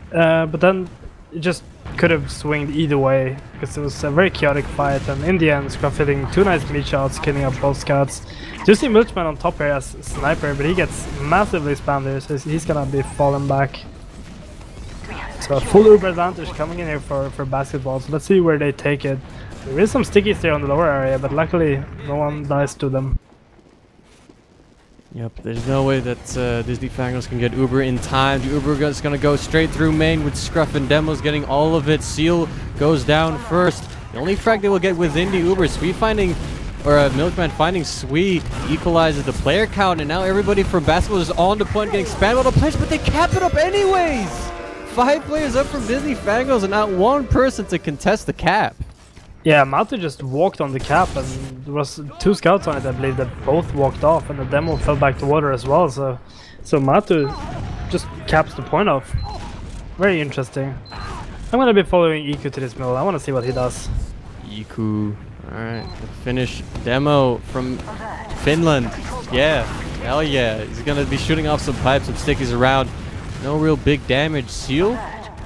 But then it just could have swinged either way, because it was a very chaotic fight, and in the end Scruff hitting 2 nice meat shots, killing up both scouts. Do see Milchman on top here as sniper, but he gets massively spammed here, so he's gonna be falling back. So a full Uber advantage coming in here for basketball, so let's see where they take it. There is some stickies there on the lower area, but luckily no one dies to them. Yep, there's no way that Disney Fangirls can get Uber in time. The Uber is going to go straight through main with Scruff and Demos getting all of it. Seal goes down first. The only frag they will get within the Uber, Sweet finding, or Milkman finding Sweet, equalizes the player count, and now everybody from basketball is on the point getting spammed by the players, but they cap it up anyways! 5 players up from Disney Fangirls and not 1 person to contest the cap. Yeah, Matu just walked on the cap, and there was 2 scouts on it, I believe, that both walked off, and the demo fell back to water as well. So Matu just caps the point off. Very interesting. I'm gonna be following Iku to this middle. I want to see what he does. Iku, all right, finish demo from Finland. Yeah, hell yeah. He's gonna be shooting off some pipes and stickies around. No real big damage. Seal.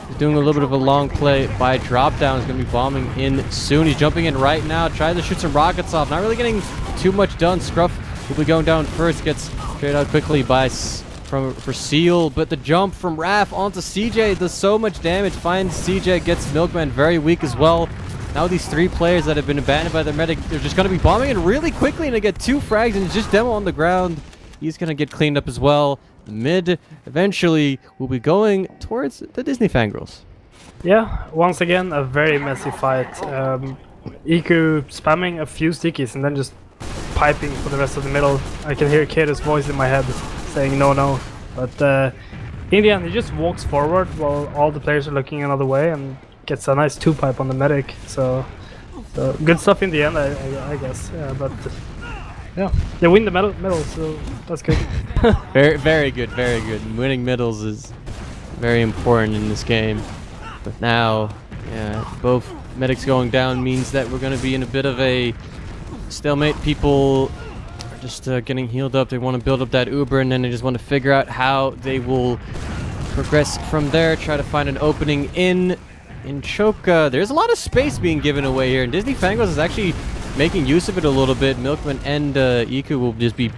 He's doing a little bit of a long play by drop down. He's going to be bombing in soon. He's jumping in right now, trying to shoot some rockets off. Not really getting too much done. Scruff will be going down first. Gets straight out quickly for Seal. But the jump from Raph onto CJ does so much damage. Finds CJ, gets Milkman very weak as well. Now these 3 players that have been abandoned by their medic, they're just going to be bombing in really quickly, and they get 2 frags, and it's just demo on the ground. He's going to get cleaned up as well. Mid eventually will be going towards the Disney Fangirls. Yeah, once again a very messy fight. Iku spamming a few stickies and then just piping for the rest of the middle. I can hear Kato's voice in my head saying no. But in the end he just walks forward while all the players are looking another way and gets a nice 2-pipe on the medic. So good stuff in the end, I guess. Yeah, but yeah, they win the medal, so that's good. very good, very good. Winning medals is very important in this game. But now, yeah, both medics going down means that we're going to be in a bit of a stalemate. People are just getting healed up. They want to build up that Uber, and then they just want to figure out how they will progress from there. Try to find an opening in Choka. There's a lot of space being given away here, and Disney Fangirls is actually making use of it a little bit. Milkman and Iku will just be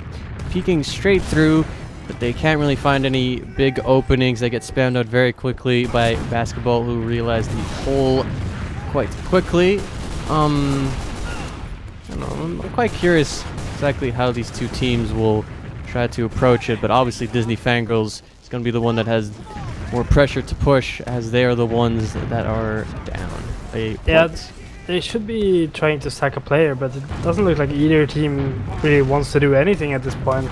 peeking straight through, but they can't really find any big openings. They get spammed out very quickly by basketball, who realize the hole quite quickly. I don't know, I'm quite curious exactly how these 2 teams will try to approach it, but obviously Disney Fangirls is going to be the one that has more pressure to push, as they are the ones that are down. They should be trying to sack a player, but it doesn't look like either team really wants to do anything at this point.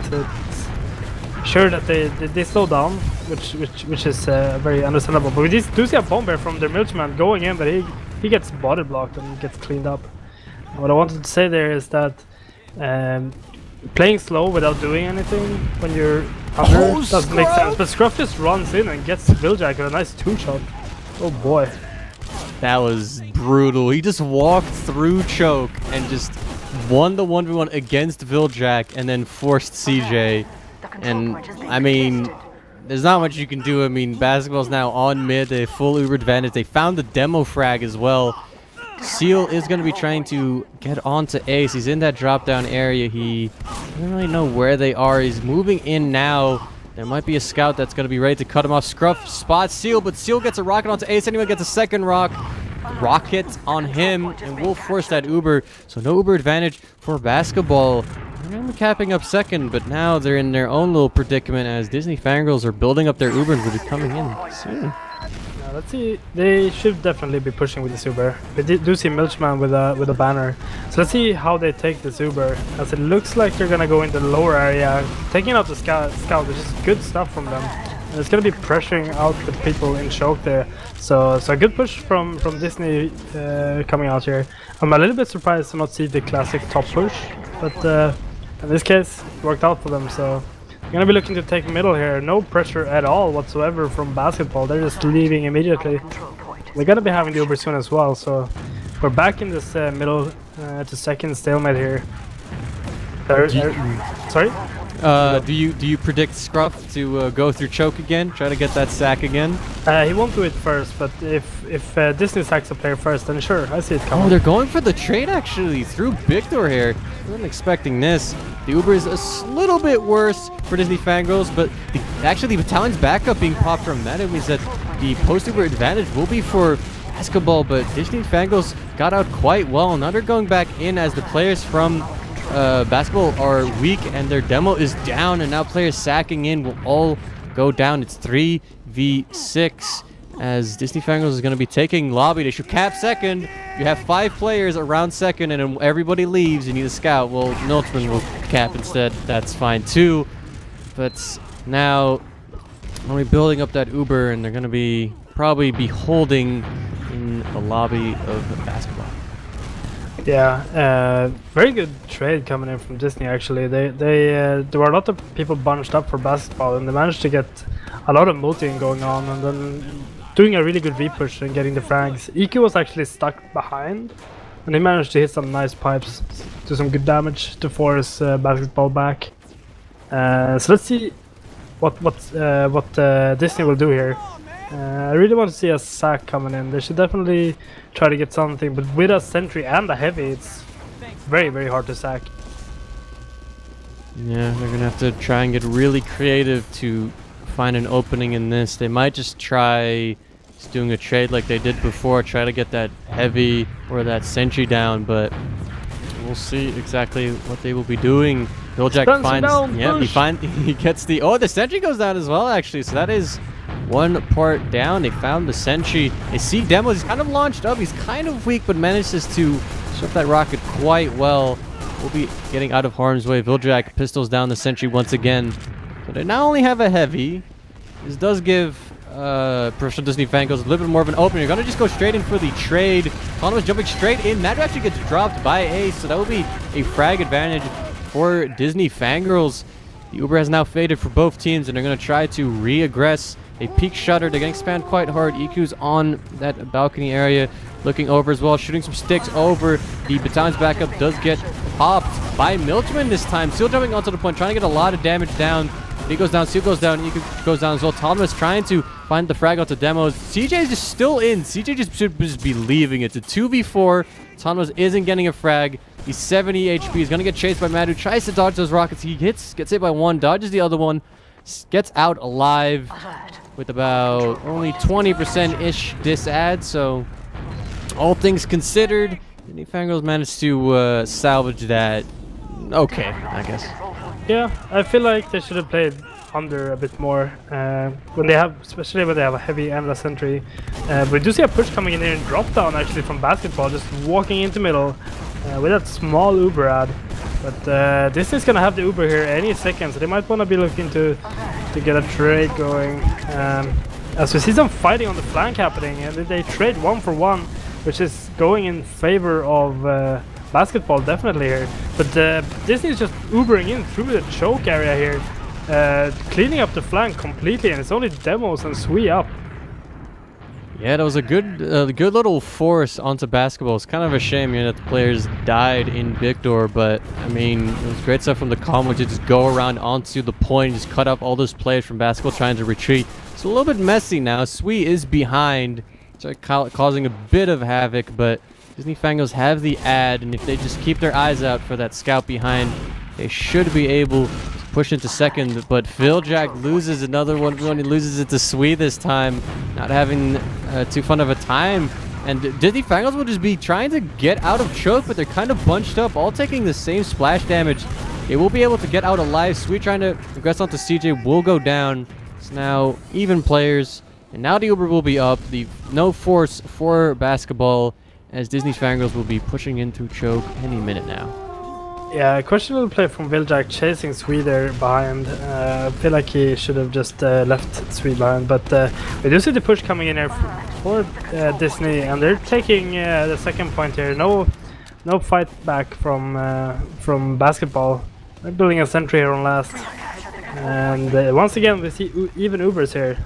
sure that they slow down, which is very understandable. But we do see a bomb bear from their milkman going in, but he gets body blocked and gets cleaned up. What I wanted to say there is that playing slow without doing anything when you're under doesn't make sense. But Scruff just runs in and gets Viljack with a nice 2-shot. Oh boy. That was brutal. He just walked through choke and just won the 1v1 against Viljack and then forced CJ. And I mean, there's not much you can do. I mean, basketball's now on mid. They have full Uber advantage. They found the demo frag as well. Seal is going to be trying to get onto Ace. He's in that drop down area. He doesn't really know where they are. He's moving in now. There might be a scout that's going to be ready to cut him off. Scruff spots Seal, but Seal gets a rocket onto Ace. Anyone gets a second rocket on him, and will force that Uber. So no Uber advantage for basketball. They're only capping up second, but now they're in their own little predicament as Disney Fangirls are building up their Uber and will be coming in soon. Let's see. They should definitely be pushing with this Uber. We do see Milchman with a banner. So let's see how they take this Uber, as it looks like they're gonna go in the lower area, taking out the scout, which is good stuff from them. And it's gonna be pressuring out the people in choke there. So a good push from Disney coming out here. I'm a little bit surprised to not see the classic top push, but in this case, it worked out for them. So they're gonna be looking to take middle here. No pressure at all whatsoever from basketball. They're just leaving immediately. They're gonna be having the Uber soon as well. So we're back in this middle to second stalemate here. Sorry? Do you predict Scruff to go through choke again? Try to get that sack again? He won't do it first, but if Disney sacks a player first, then sure, I see it coming. Oh, they're going for the trade actually through Big Door here. I wasn't expecting this. The Uber is a little bit worse for Disney Fangirls, but actually the Battalion's backup being popped from that, it means that the post-Uber advantage will be for basketball, but Disney Fangirls got out quite well. Now they're going back in as the players from basketball are weak and their demo is down, and now players sacking in will all go down. It's 3v6 as Disney Fangirls is going to be taking lobby. They should cap second. You have 5 players around second and everybody leaves. You need a scout. Well, Milchman will cap instead. That's fine too. But now only building up that Uber, and they're going to probably be holding in the lobby of basketball. Yeah, very good trade coming in from Disney actually. There were a lot of people bunched up for basketball, and they managed to get a lot of multing going on, and then doing a really good V-push and getting the frags. EQ was actually stuck behind, and he managed to hit some nice pipes, do some good damage to force basketball back. So let's see what Disney will do here. I really want to see a sack coming in. They should definitely try to get something, but with a sentry and a heavy, it's very, very hard to sack. Yeah, they're gonna have to try and get really creative to find an opening in this. They might just try just doing a trade like they did before, try to get that heavy or that sentry down, but we'll see exactly what they will be doing. Viljack finds, he gets the sentry goes down as well actually, so that is one part down. They found the sentry. They see Demos. He's kind of launched up. He's kind of weak, but manages to shut that rocket quite well. We'll be getting out of harm's way. Viljack pistols down the sentry once again. So they not only have a heavy, this does give Professional Disney Fangirls a little bit more of an opening. You're going to just go straight in for the trade. Khan was jumping straight in. That actually gets dropped by Ace, so that will be a frag advantage for Disney Fangirls. The Uber has now faded for both teams, and they're going to try to re-aggress. A peak shutter. They're getting spammed quite hard. EQ's on that balcony area, looking over as well, shooting some sticks over. The Battalion's backup does get popped by Milchman this time. Seal jumping onto the point, trying to get a lot of damage down. He goes down, Seal goes down, EQ goes down as well. Thomas trying to find the frag onto Demos. CJ is just still in. CJ should just be leaving. It's a 2v4. Thomas isn't getting a frag. He's 70 HP. He's going to get chased by Madu. Tries to dodge those rockets. He gets hit by one, dodges the other one, gets out alive with about only 20%-ish disad. So all things considered, Disney Fangirls managed to salvage that. Okay, I guess. Yeah, I feel like they should have played under a bit more when they have, especially when they have a heavy and a sentry. We do see a push coming in here and drop down actually from basketball, just walking into middle with that small Uber ad. But Disney's gonna have the Uber here any second, so they might wanna be looking to get a trade going. As we see some fighting on the flank happening, and they trade 1-for-1, which is going in favor of basketball definitely here. But Disney is just Ubering in through the choke area here, cleaning up the flank completely, and it's only Demos and Sui up. Yeah, that was a good little force onto basketball. It's kind of a shame, that the players died in Victor, but I mean, it was great stuff from the Combo to just go around onto the point, just cut up all those players from basketball trying to retreat. It's a little bit messy now. Sui is behind, so causing a bit of havoc, but Disney Fangirls have the ad, and if they just keep their eyes out for that scout behind, they should be able to push into second. But Viljack loses another one. He loses it to Sui this time, not having too fun of a time. And Disney Fangirls will just be trying to get out of choke, but they're kind of bunched up, all taking the same splash damage. They will be able to get out alive. Sui trying to progress onto CJ will go down. It's now even players, and now the Uber will be up. The no force for basketball, as Disney Fangirls will be pushing into choke any minute now. Yeah, questionable play from Viljack chasing Sui there behind. I feel like he should have just left Sui behind, but we do see the push coming in here for Disney, and they're taking the second point here. No fight back from basketball. They're building a sentry here on last, and once again we see even Ubers here.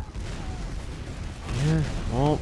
Yeah, well,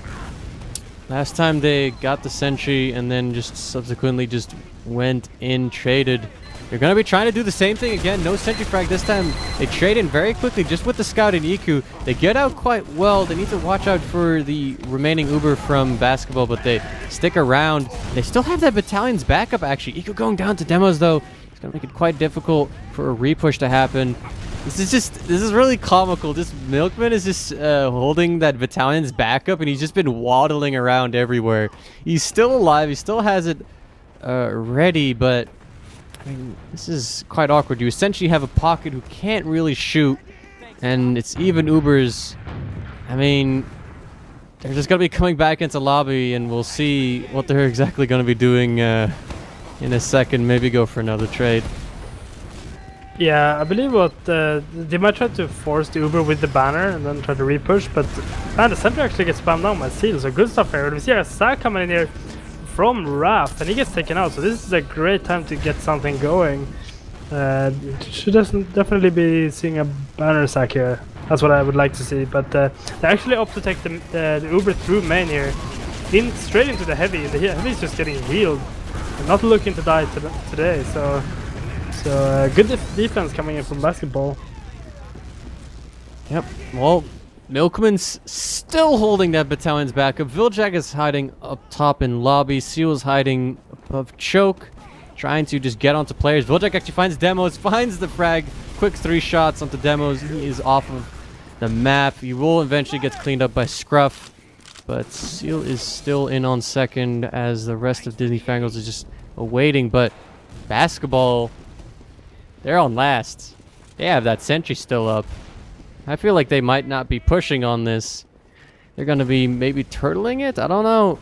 last time they got the sentry and then just subsequently just went in, traded. They're going to be trying to do the same thing again. No sentry frag this time. They trade in very quickly just with the scout and Iku. They get out quite well. They need to watch out for the remaining Uber from basketball, but they stick around. They still have that battalion's backup actually. Iku going down to Demos though. It's going to make it quite difficult for a repush to happen. This is really comical. This Milkman is just holding that battalion's backup, and he's just been waddling around everywhere. He's still alive. He still has it ready, but I mean, this is quite awkward. You essentially have a pocket who can't really shoot, and it's even Ubers. I mean, they're just going to be coming back into lobby, and we'll see what they're exactly going to be doing in a second. Maybe go for another trade. Yeah, I believe what they might try to force the Uber with the banner and then try to repush, but man, the center actually gets spammed down by Seal, so good stuff here. We see a sack coming in here from Raph, and he gets taken out, so this is a great time to get something going. Should definitely be seeing a banner sack here. That's what I would like to see, but they actually opt to take the Uber through main here, straight into the heavy. The heavy's just getting healed, and not looking to die today, so good defense coming in from basketball. Yep, well, Milkman's still holding that battalion's backup. Viljack is hiding up top in lobby. Seal's hiding above choke, trying to just get onto players. Viljack actually finds Demos, finds the frag. Quick 3 shots onto Demos. He is off of the map. He will eventually get cleaned up by Scruff, but Seal is still in on second as the rest of Disney Fangirls is just awaiting. But basketball, they're on last. They have that sentry still up. I feel like they might not be pushing on this. They're going to be maybe turtling it? I don't know.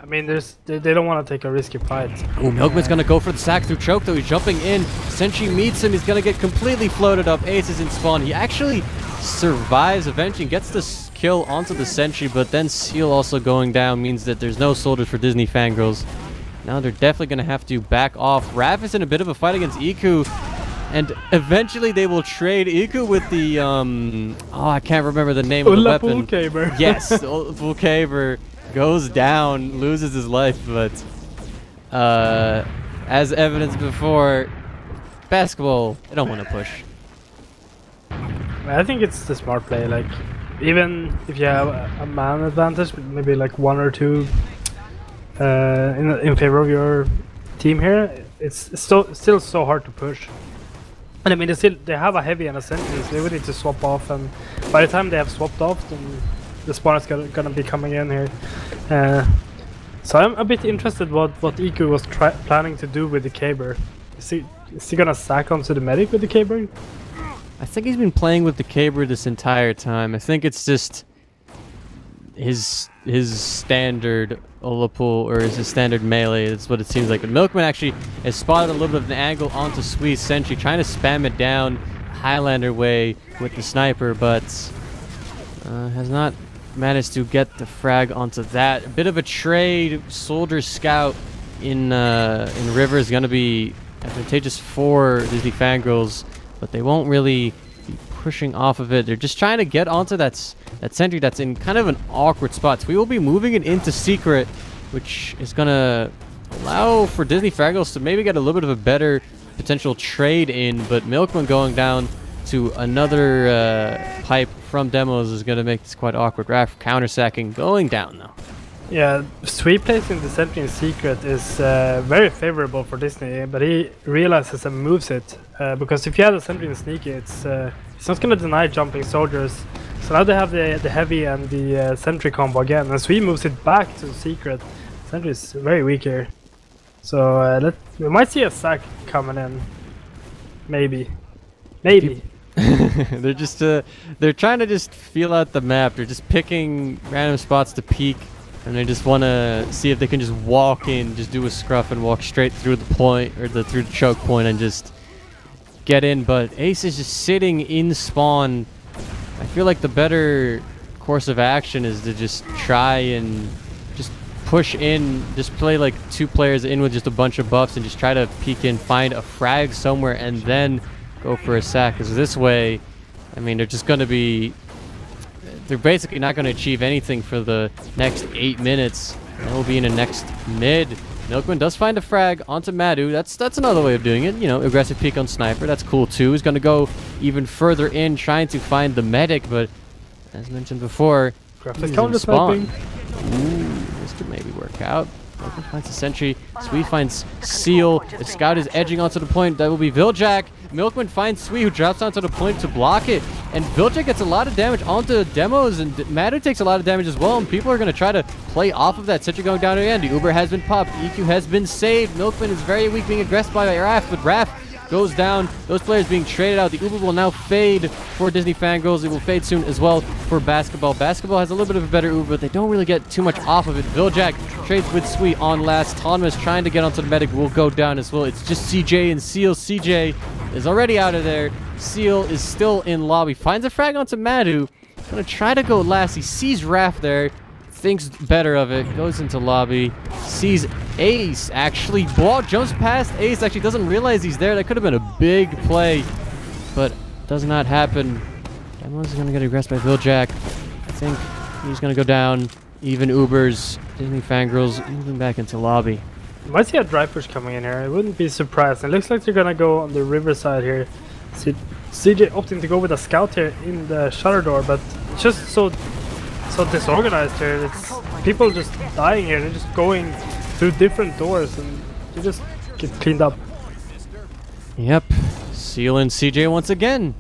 I mean, they don't want to take a risky fight. Oh, Milkman's going to go for the sack through choke, though. He's jumping in. Sentry meets him. He's going to get completely floated up. Ace is in spawn. He actually survives eventually, gets the kill onto the sentry, but then Seal also going down means that there's no soldiers for Disney Fangirls. Now they're definitely going to have to back off. Raph is in a bit of a fight against Iku, and eventually they will trade Iku with the, I can't remember the name of the weapon. Vulcaber. Yes, Vulcaber goes down, loses his life, but as evidenced before, basketball, they don't want to push. I think it's the smart play, like, even if you have a man advantage, maybe like 1 or 2 in favor of your team here, it's still so hard to push. And I mean, they have a heavy and a sentry, so they would need to swap off, and by the time they have swapped off, then the spawn is gonna be coming in here. So I'm a bit interested what Iku was planning to do with the Caber. Is he gonna sack onto the medic with the Caber? I think he's been playing with the Caber this entire time. I think it's just his standard Ola pull, or his standard melee. That's what it seems like. But Milkman actually has spotted a little bit of an angle onto Swee's Sentry, trying to spam it down Highlander way with the sniper, but has not managed to get the frag onto that. A bit of a trade. Soldier Scout in River is going to be advantageous for Disney Fangirls, but they won't really be pushing off of it. They're just trying to get onto that sentry that's in kind of an awkward spot. So we will be moving it into secret, which is going to allow for Disney Fangirls to maybe get a little bit of a better potential trade in, but Milkman going down to another pipe from Demos is going to make this quite awkward. Raph counter-sacking going down though. Yeah, Sweet placing the sentry in secret is very favorable for Disney, but he realizes and moves it, because if you have the sentry in sneaky, it's not going to deny jumping soldiers. So now they have the heavy and the sentry combo again, and Sweet moves it back to secret. Sentry is very weak here. So we might see a sack coming in. Maybe. They're just they're trying to just feel out the map. They're just picking random spots to peek, and they just want to see if they can just walk in, just do a scruff and walk straight through the point, or through the choke point, and just get in. But Ace is just sitting in spawn. I feel like the better course of action is to just try and just push in, just play like 2 players in with just a bunch of buffs and just try to peek in, find a frag somewhere, and then go for a sack. Because this way, I mean, they're just going to be, they're basically not going to achieve anything for the next 8 minutes. That will be in the next mid. Milkman does find a frag onto Madu. That's another way of doing it. You know, aggressive peek on sniper. That's cool too. He's going to go even further in, trying to find the medic, but as mentioned before, he's in spawn. Ooh, this could maybe work out. Milkman finds a sentry. Sweet finds Seal. The scout is edging onto the point. That will be Viljack. Milkman finds Sweet, who drops onto the point to block it. And Viljack gets a lot of damage onto Demos, and Madu takes a lot of damage as well. And people are going to try to play off of that. Sentry going down again. The Uber has been popped. EQ has been saved. Milkman is very weak, being aggressed by Raph, but Raph goes down. Those players being traded out. The Uber will now fade for Disney Fangirls. It will fade soon as well for Basketball. Basketball has a little bit of a better Uber, but they don't really get too much off of it. Viljack trades with Sweet on last. Thomas trying to get onto the medic will go down as well. It's just CJ and Seal. CJ is already out of there. Seal is still in lobby. Finds a frag onto Madu. Gonna try to go last. He sees Raph there. Thinks better of it. Goes into lobby. Sees Ace. Actually, ball jumps past Ace. Actually doesn't realize he's there. That could have been a big play, but does not happen. Demos is gonna get aggressed by Viljack. I think he's gonna go down. Even Ubers. Disney Fangirls moving back into lobby. You might see a dry push coming in here. I wouldn't be surprised. It looks like they're gonna go on the river side here. CJ opting to go with a scout here in the shutter door, but it's just so disorganized here. It's people just dying here. They're just going through different doors, and they just get cleaned up. Yep. Seal and CJ once again.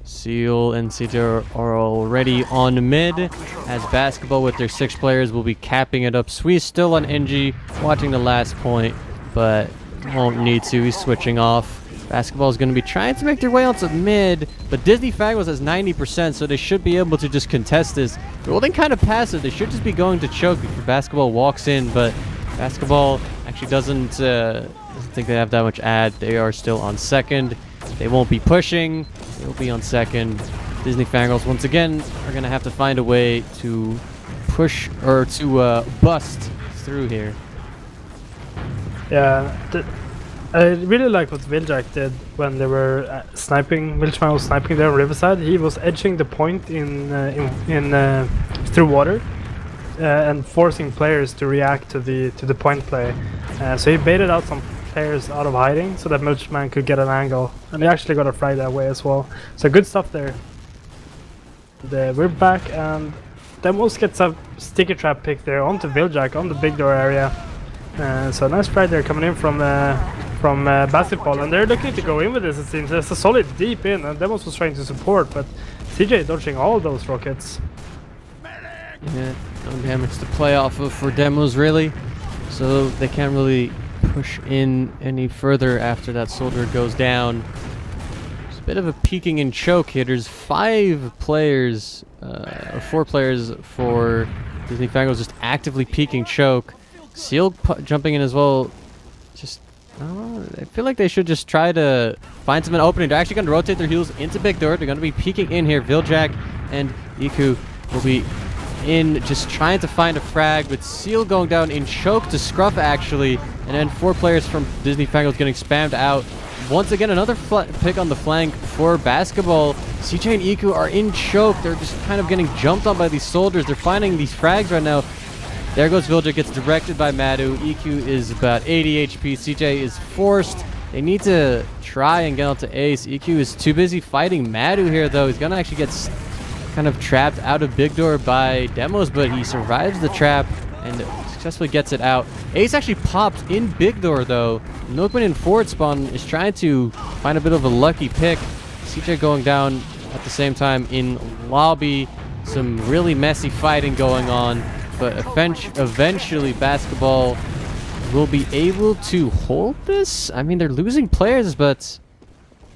Seal and CJ are already on mid, as Basketball with their 6 players will be capping it up. Sweet still on NG, watching the last point, but won't need to. He's switching off. Basketball is going to be trying to make their way onto mid, but Disney Fangirls has 90%, so they should be able to just contest this. They're holding kind of passive. They should just be going to choke before Basketball walks in, but Basketball actually doesn't think they have that much ad. They are still on second. They won't be pushing. They'll be on second. Disney Fangirls once again are going to have to find a way to push, or to bust through here. Yeah, I really like what Viljack did when they were sniping. Viljack was sniping there on Riverside. He was edging the point in through water and forcing players to react to the point play. So he baited out some players out of hiding so that Milchman could get an angle, and he actually got a frag that way as well. So good stuff there. We're back, and Demos gets a sticky trap pick there onto Viljack on the big door area. So nice frag there coming in from Basketball, and they're looking to go in with this. It seems there's a solid deep in, and Demos was trying to support, but CJ dodging all those rockets. Yeah, no damage to play off of for Demos really, so they can't really push in any further after that soldier goes down. bit of a peeking and choke here. There's 5 players, or 4 players for Disney Fangirls just actively peeking choke. Seal jumping in as well. Just, I don't know, I feel like they should just try to find some opening. They're actually going to rotate their heels into big door. They're going to be peeking in here. Viljack and Iku will be in, just trying to find a frag, with Seal going down in choke to scruff actually, and then 4 players from Disney Fangirls getting spammed out. Once again, another pick on the flank for basketball. CJ and Iku are in choke. They're just kind of getting jumped on by these soldiers. They're finding these frags right now. There goes Vilja, gets directed by Madu. Iku is about 80 HP. CJ is forced. They need to try and get onto Ace. Iku is too busy fighting Madu here, though. He's gonna actually get kind of trapped out of big door by Demos, but he survives the trap and successfully gets it out. Ace actually pops in big door, though. Milkman in forward spawn is trying to find a bit of a lucky pick. CJ going down at the same time in lobby. Some really messy fighting going on, but eventually basketball will be able to hold this. I mean, they're losing players, but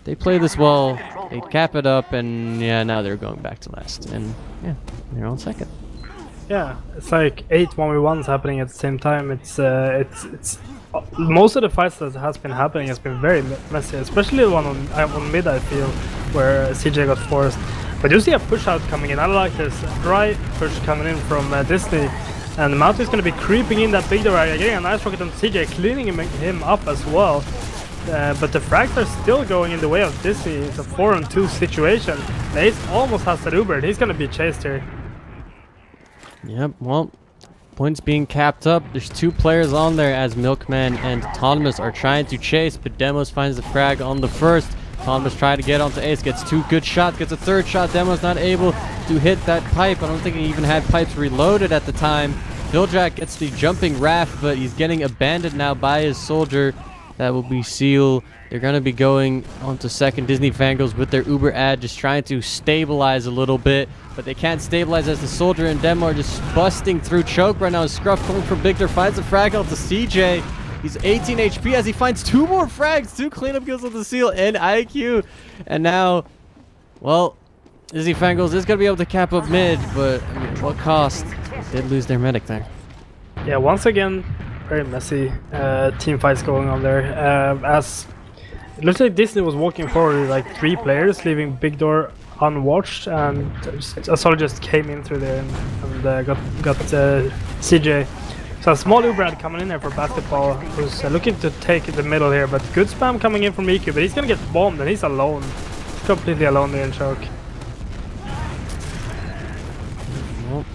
they play this well. They cap it up, and yeah, now they're going back to last, and yeah, they're on second. Yeah, it's like 8 1v1s happening at the same time. It's most of the fights that has been happening has been very messy, especially the one on mid, I feel, where CJ got forced. But you see a push out coming in. I like this dry push coming in from Disney, and Mount is going to be creeping in that big door area, getting a nice rocket on CJ, cleaning him up as well. But the frags are still going in the way of Disney. It's a 4-on-2 situation. Ace almost has that Uber. He's going to be chased here. Yep, well, points being capped up. There's 2 players on there as Milkman and Autonomous are trying to chase, but Demos finds the frag on the first. Autonomous trying to get onto Ace, gets 2 good shots, gets a 3rd shot. Demos not able to hit that pipe. I don't think he even had pipes reloaded at the time. Viljack gets the jumping raft, but he's getting abandoned now by his soldier. That will be Seal. They're going to be going on to second. Disney Fangirls with their Uber ad, just trying to stabilize a little bit, but they can't stabilize as the soldier and Demo are just busting through choke right now. Scruff coming from Victor, finds a frag out to CJ. He's 18 HP as he finds 2 more frags, 2 cleanup kills with the Seal and IQ. And now, well, Disney Fangirls is going to be able to cap up mid, but I mean, what cost? They did lose their medic there. Yeah, once again, very messy team fights going on there. As it looks like Disney was walking forward with like 3 players, leaving big door unwatched, and Assault just came in through there and got CJ. So a small Uber ad coming in there for basketball, who's looking to take the middle here, but good spam coming in from EQ, but he's gonna get bombed and he's alone, completely alone there in choke. Well,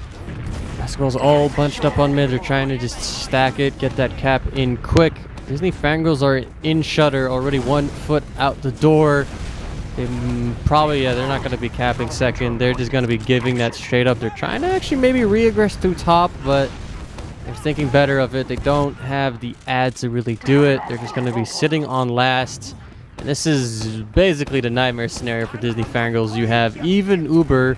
basketball's all bunched up on mid. They're trying to just stack it, get that cap in quick. Disney Fangirls are in shutter, already 1 foot out the door. They probably, yeah, they're not going to be capping second. They're just going to be giving that straight up. They're trying to actually maybe re-aggress through top, but they're thinking better of it. They don't have the ad to really do it. They're just going to be sitting on last. And this is basically the nightmare scenario for Disney Fangirls. You have even Uber,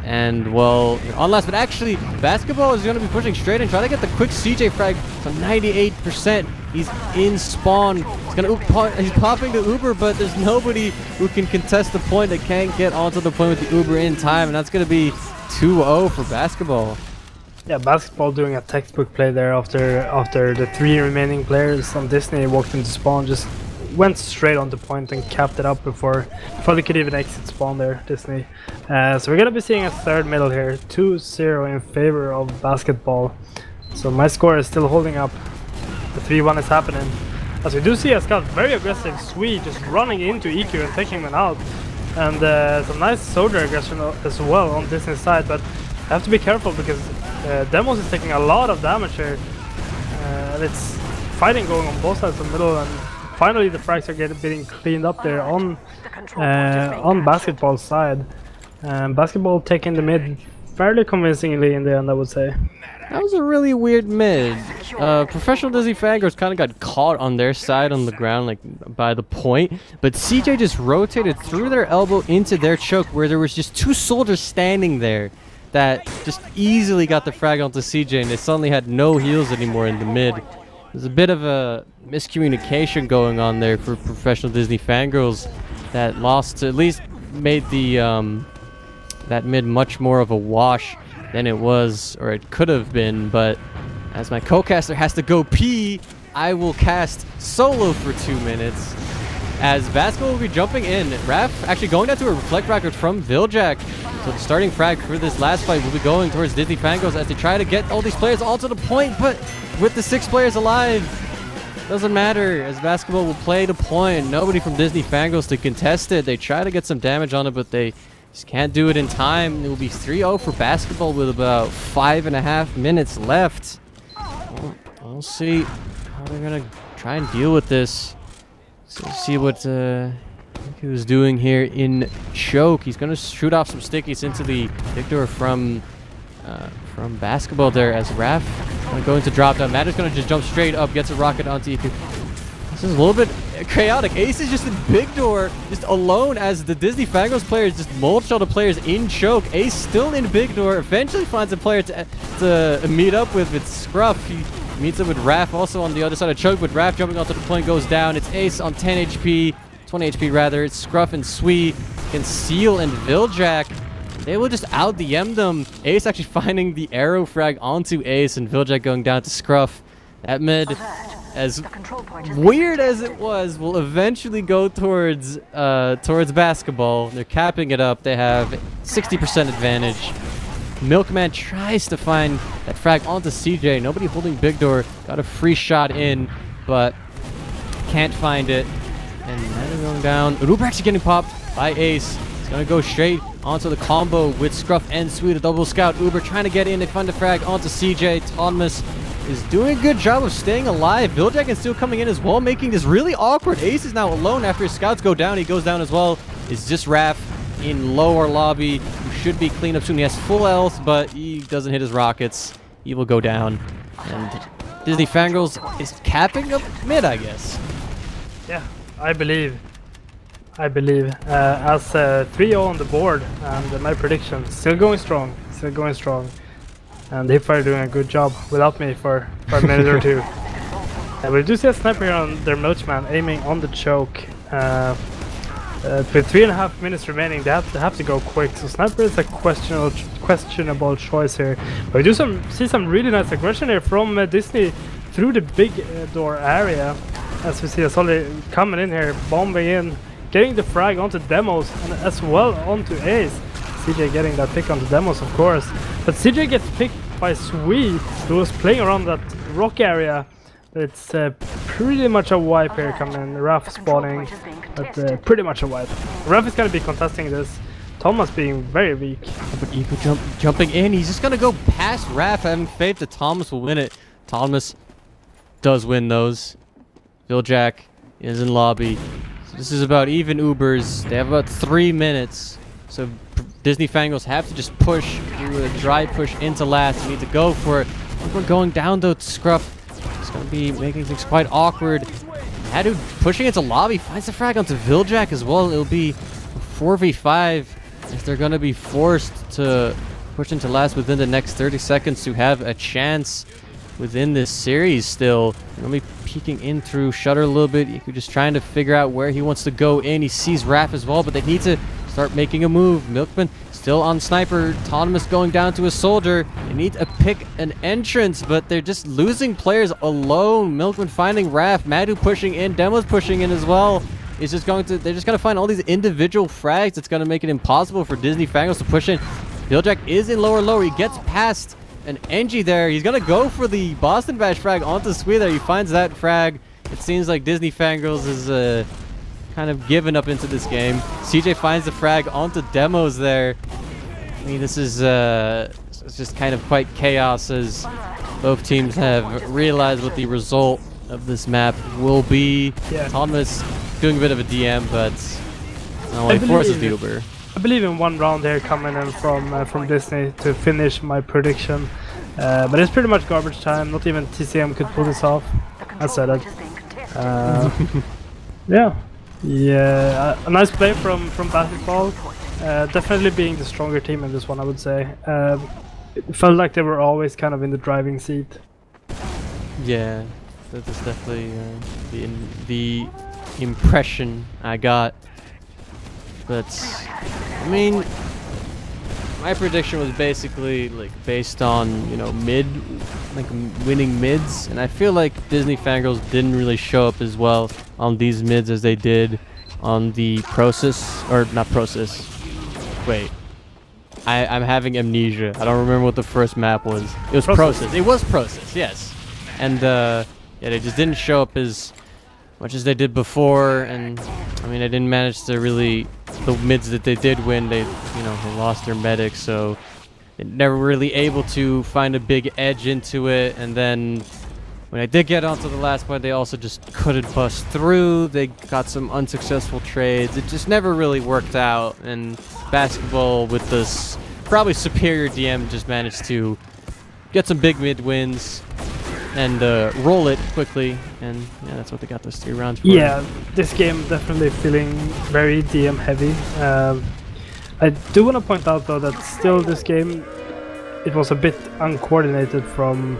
and well, you're on last, but actually basketball is going to be pushing straight and try to get the quick CJ frag to 98%. He's in spawn. He's popping the Uber, but there's nobody who can contest the point. They can't get onto the point with the Uber in time, and that's going to be 2-0 for basketball. Yeah, basketball doing a textbook play there after the 3 remaining players on Disney walked into spawn, just went straight on the point and capped it up before they could even exit spawn there, Disney. So we're going to be seeing a 3rd middle here, 2-0 in favor of basketball. So my score is still holding up. The 3-1 is happening. As we do see a scout, very aggressive Swede, just running into EQ and taking him out. And some nice soldier aggression as well on Disney's side, but I have to be careful because Demos is taking a lot of damage here. And it's fighting going on both sides of the middle, and finally the frags are getting cleaned up there on basketball's side. Basketball taking the mid fairly convincingly in the end, I would say. That was a really weird mid. Professional Disney Fangirls kind of got caught on their side on the ground, like by the point, but CJ just rotated through their elbow into their choke, where there was just 2 soldiers standing there that just easily got the frag onto CJ, and they suddenly had no heals anymore in the mid. There's a bit of a miscommunication going on there for Professional Disney Fangirls, that lost at least made the that mid much more of a wash than it was, or it could have been. But as my co-caster has to go pee, I will cast solo for 2 minutes. As Basketball will be jumping in. Raph actually going down to a reflect record from Viljak. So the starting frag for this last fight will be going towards Disney Fangirls as they try to get all these players all to the point, but with the 6 players alive, doesn't matter as Basketball will play the point. Nobody from Disney Fangirls to contest it. They try to get some damage on it, but they just can't do it in time. It will be 3-0 for Basketball with about 5.5 minutes left. We'll see how they're gonna try and deal with this. So see what he was doing here in choke. He's gonna shoot off some stickies into the Victor from Basketball there as Raph gonna go into drop down. Matt is gonna just jump straight up, gets a rocket onto EQ. This is a little bit chaotic. Ace is just in big door, just alone as the Disney Fangirls players just mulch all the players in choke. Ace still in big door, eventually finds a player to meet up with. It's Scruff. He meets up with Raph also on the other side of choke, but Raph jumping onto the point goes down. It's Ace on 10 HP, 20 HP rather. It's Scruff and Sui, Conceal and Viljak. They will just out DM them. Ace actually finding the arrow frag onto Ace and Viljak going down to Scruff. That mid, as weird as it was, will eventually go towards Basketball. They're capping it up. They have 60% advantage. Milkman tries to find that frag onto CJ. Nobody holding big door. Got a free shot in, but can't find it. And then going down. Uber actually getting popped by Ace. He's gonna go straight onto the combo with Scruff and Sweet. A double scout. Uber trying to get in. They find the frag onto CJ. Thomas is doing a good job of staying alive. Viljak is still coming in as well, making this really awkward. Ace is now alone after his scouts go down. He goes down as well. It's just Raph in lower lobby, who should be cleaned up soon. He has full health, but he doesn't hit his rockets. He will go down. And Disney Fangirls is capping up mid, I guess. Yeah, I believe. As 3-0 on the board, and my prediction still going strong. And HiipFire doing a good job without me for a minute or two. We do see a sniper here on their Milchman aiming on the choke. With 3.5 minutes remaining, they have to go quick. So sniper is a questionable choice here. But we do see some really nice aggression here from Disney through the big door area. As we see a solid coming in here, bombing in, getting the frag onto Demos and as well onto Ace. CJ getting that pick onto Demos, of course. But CJ gets picked by Sui, who was playing around that rock area. It's pretty much a wipe here coming. Raph spawning, but pretty much a wipe. Raph is going to be contesting this. Thomas being very weak. But Eco jumping in. He's just going to go past Raph, having faith that Thomas will win it. Thomas does win those. Viljak is in lobby. So this is about even Ubers. They have about 3 minutes. So Disney Fangirls have to just push, do a dry push into last. You need to go for it. We're going down though to Scruff. It's going to be making things quite awkward. Hadu pushing into lobby, finds the frag onto Viljak as well. It'll be 4v5 if they're going to be forced to push into last within the next 30 seconds to have a chance within this series still. They're going to be peeking in through Shutter a little bit. You're just trying to figure out where he wants to go in. He sees Raph as well, but they need to start making a move. Milkman still on sniper. Autonomous going down to a soldier. They need to pick an entrance, but they're just losing players alone. Milkman finding Raph. Madu pushing in. Demo's pushing in as well. It's just going to, they're just going to find all these individual frags. It's going to make it impossible for Disney Fangirls to push in. Viljak is in lower. He gets past an NG there. He's going to go for the Boston Bash frag onto Sui there. He finds that frag. It seems like Disney Fangirls is kind of given up into this game. CJ finds the frag onto Demos there. I mean, this is it's just kind of quite chaos as both teams have realized what the result of this map will be. Yeah. Thomas doing a bit of a DM, but he forces the Uber. I believe in one round here coming in from Disney to finish my prediction. But it's pretty much garbage time. Not even TCM could pull this off. I said it. Yeah, a nice play from Basketball. Definitely being the stronger team in this one, I would say. It felt like they were always kind of in the driving seat. Yeah, that is definitely the impression I got. But I mean, my prediction was basically like based on, you know, winning mids, and I feel like Disney Fangirls didn't really show up as well on these mids as they did on the Process, or not Process. Wait, I'm having amnesia. I don't remember what the first map was. It was Process. It was Process, yes. And yeah, they just didn't show up as much as they did before, and I mean, they didn't manage to really, the mids that they did win, they, you know, they lost their medics, so they never really able to find a big edge into it. And then when they did get onto the last point, they also just couldn't bust through. They got some unsuccessful trades. It just never really worked out, and basketball with this probably superior DM just managed to get some big mid wins and roll it quickly, and yeah, that's what they got those 3 rounds for. Yeah, this game definitely feeling very DM heavy. I do want to point out though that still this game, it was a bit uncoordinated from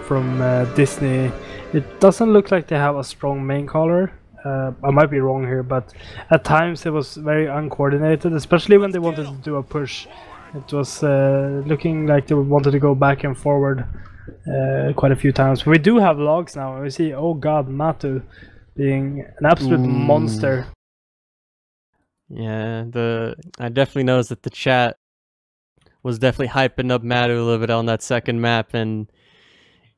Disney. It doesn't look like they have a strong main caller. I might be wrong here, but at times it was very uncoordinated, especially when they wanted to do a push. It was looking like they wanted to go back and forward quite a few times. We do have logs now, and we see, oh god, Matu being an absolute monster. Yeah, I definitely noticed that the chat was definitely hyping up Matu a little bit on that second map, and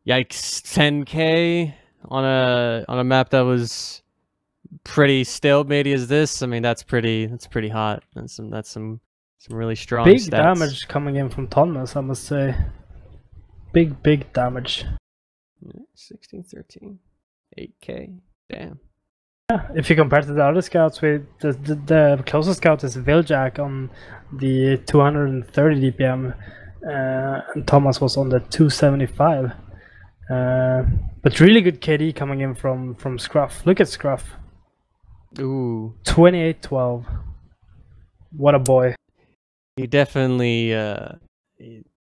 yikes, 10k on a map that was pretty stalematy as this. I mean, that's pretty hot. That's some really strong big stats. Damage coming in from Thomas, I must say. Big damage. 16, 13, 8k. Damn. Yeah, if you compare to the other scouts, the closest scout is Viljak on the 230 DPM, and Thomas was on the 275. But really good KD coming in from Scruff. Look at Scruff. Ooh. 28-12. What a boy. He definitely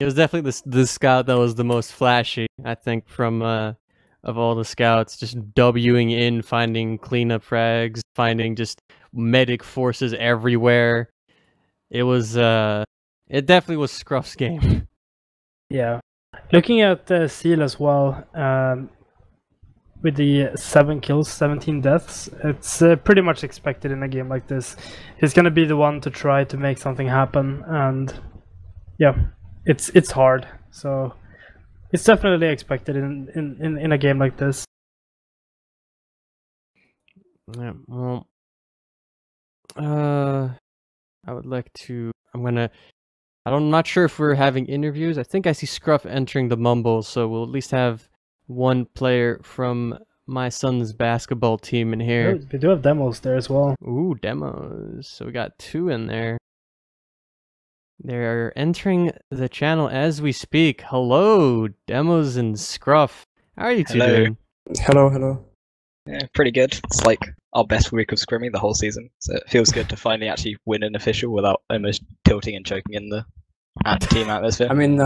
it was definitely the scout that was the most flashy, I think, from of all the scouts, just Wing in, finding cleanup frags, finding just medic forces everywhere. It was it definitely was Scruff's game. Yeah. Looking at Seal as well, with the 7 kills, 17 deaths, it's pretty much expected in a game like this. He's gonna be the one to try to make something happen, and yeah, it's hard. So it's definitely expected in a game like this. Yeah, well, I would like to. I'm not sure if we're having interviews. I think I see Scruff entering the mumble, so we'll at least have one player from my son's basketball team in here. We do have demos there as well. Ooh, demos. So we got 2 in there. They're entering the channel as we speak. Hello, Demos and Scruff. How are you two doing? Hello. Yeah, pretty good. It's like our best week of scrimming the whole season, so it feels good to finally actually win an official without almost tilting and choking in the team atmosphere. I mean,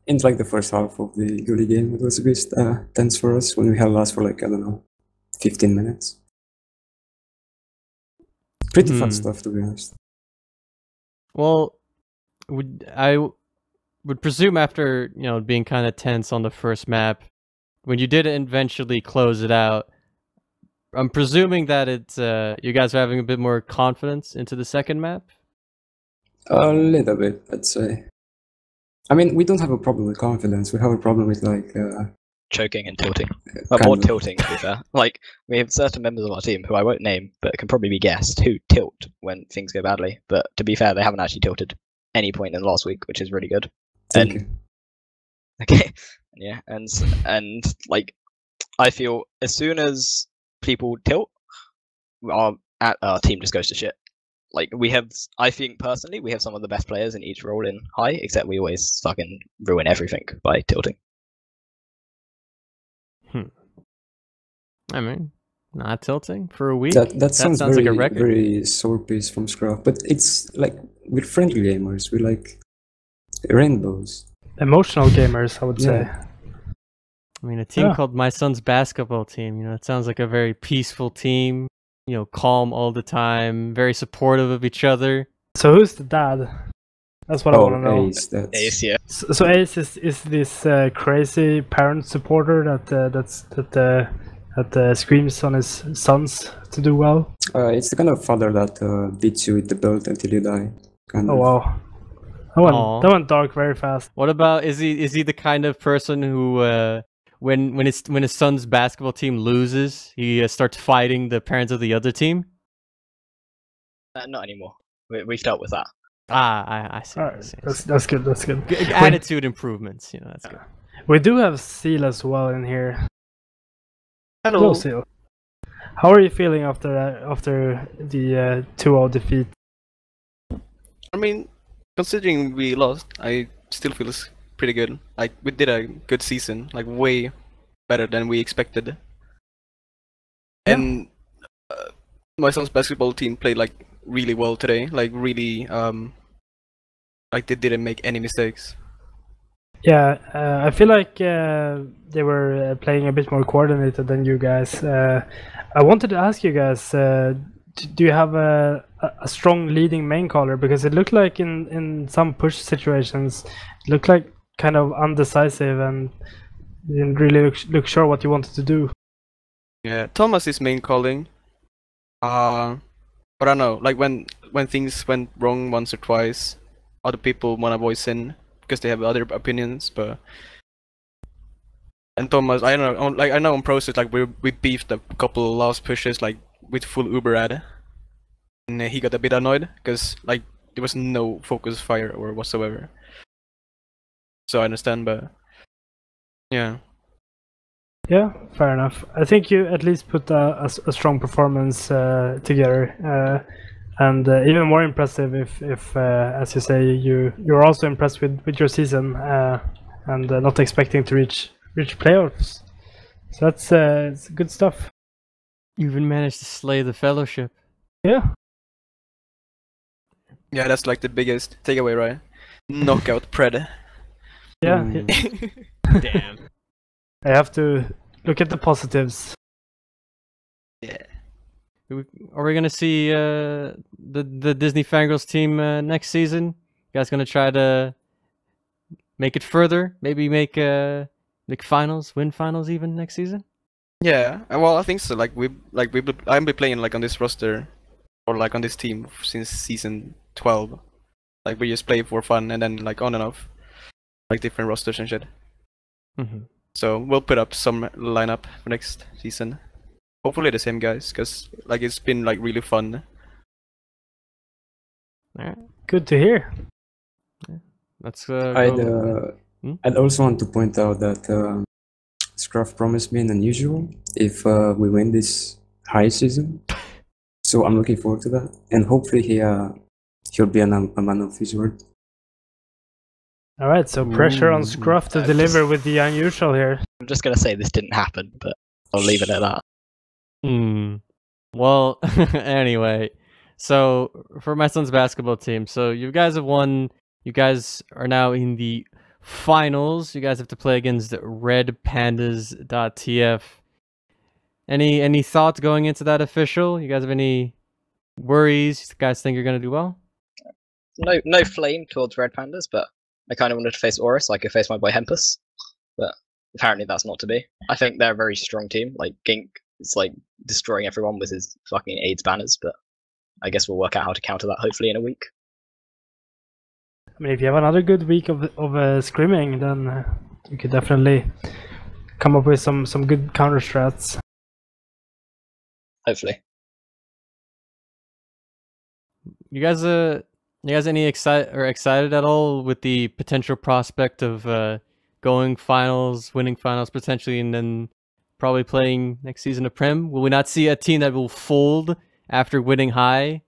in like the first half of the goalie game, it was a bit tense for us when we had lost for like, I don't know, 15 minutes. Pretty fun stuff, to be honest. Well, I would presume after, you know, being kind of tense on the first map, when you did eventually close it out, I'm presuming that it's you guys are having a bit more confidence into the second map? A little bit, I'd say. I mean, we don't have a problem with confidence. We have a problem with like choking and tilting. Well, more tilting, to be fair. Like, we have certain members of our team who I won't name, but it can probably be guessed, who tilt when things go badly. But to be fair, they haven't actually tilted any point in the last week, which is really good. Thank you. Okay, yeah, and like, I feel as soon as people tilt, our team just goes to shit. Like, I think personally, we have some of the best players in each role in high, except we always fucking ruin everything by tilting. I mean, not tilting for a week? That sounds very, like a record. very sore piece from Scruff, but it's like, we're friendly gamers, we're like rainbows. Emotional gamers, I would say. I mean, a team called My Son's Basketball Team, you know, it sounds like a very peaceful team. calm all the time, very supportive of each other. So who's the dad? That's what I want to know. Ace, that's... Ace, yeah. So Ace is this crazy parent supporter that screams on his sons to do well. It's the kind of father that beats you with the belt until you die. Kind Oh of. wow, that went dark very fast. What about is he the kind of person who when his son's basketball team loses, he starts fighting the parents of the other team? Not anymore. We've dealt with that. I see. All right, that's good. That's good. Attitude improvements, that's good. We do have Seal as well in here. Hello. Seal. How are you feeling after the 2-0 defeat? I mean, considering we lost, I still feel pretty good. Like, we did a good season, like way better than we expected. Yeah. And my son's basketball team played like really well today. Like really, like they didn't make any mistakes. Yeah, I feel like they were playing a bit more coordinated than you guys. I wanted to ask you guys, do you have a strong leading main caller? Because it looked like in some push situations, it looked like kind of undecisive and didn't really look sure what you wanted to do. Yeah, Thomas is main calling. But I don't know, like when things went wrong once or twice, other people wanna voice in because they have other opinions. And Thomas, I don't know, like I know on process, like we beefed a couple of last pushes like with full Uber ad, and he got a bit annoyed because like there was no focus fire or whatsoever. So I understand, but yeah. Yeah, fair enough. I think you at least put a strong performance together, and even more impressive if as you say, you're also impressed with your season and not expecting to reach playoffs. So that's it's good stuff. You even managed to slay the fellowship. Yeah. Yeah, that's like the biggest takeaway, right? Knockout pred. Yeah. Damn. I have to look at the positives. Yeah. Are we gonna see the Disney Fangirls team next season? You guys gonna try to make it further? Maybe make finals, win finals even next season? Yeah, well, I think so. I've been playing like on this roster or like on this team since season 12. Like we just play for fun and then like on and off, like different rosters and shit. Mm-hmm. So we'll put up some lineup for next season. Hopefully the same guys, cause like it's been like really fun. Alright. Good to hear. Yeah. Let's go. I'd also want to point out that Scruff promised me an unusual if we win this high season. So I'm looking forward to that, and hopefully he'll be a man of his word. All right, so pressure on Scruff to deliver with the unusual here. I'm just gonna say this didn't happen, but I'll leave it at that. Well, anyway, so for my son's basketball team, so you guys have won. You guys are now in the finals. You guys have to play against redpandas.tf. Any thoughts going into that official? You guys have any worries? You guys think you're gonna do well? No flame towards Red Pandas, but I kind of wanted to face Aura so I could face my boy Hempus, but apparently that's not to be. I think they're a very strong team. Like Gink is like destroying everyone with his fucking AIDS banners, but I guess we'll work out how to counter that hopefully in a week. I mean, if you have another good week of scrimming, then you could definitely come up with some good counter strats. Hopefully. You guys any excited at all with the potential prospect of going finals, winning finals potentially, and then probably playing next season of Prem? Will we not see a team that will fold after winning high?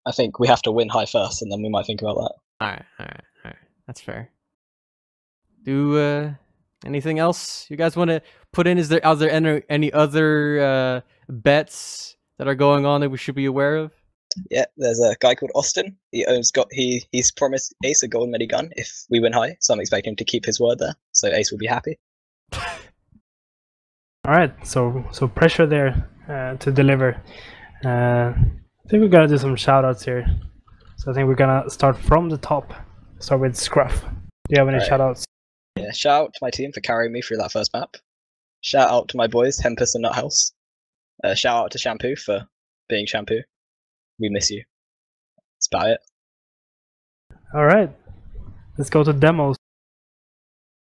I think we have to win high first, and then we might think about that. All right. That's fair. Do anything else you guys want to put in? Are there any other bets that are going on that we should be aware of? Yeah, there's a guy called Austin. He's promised Ace a gold medal gun if we win high, so I'm expecting him to keep his word there. So Ace will be happy. All right, so pressure there. to deliver. I think we're gonna do some shoutouts here. So I think we're gonna start from the top. Start with Scruff. Do you have any Alright. shoutouts? Yeah, shout out to my team for carrying me through that first map. Shout out to my boys, Tempest and Nuthouse. Shout out to Shampoo for being Shampoo. We miss you. That's about it. Alright. Let's go to demos.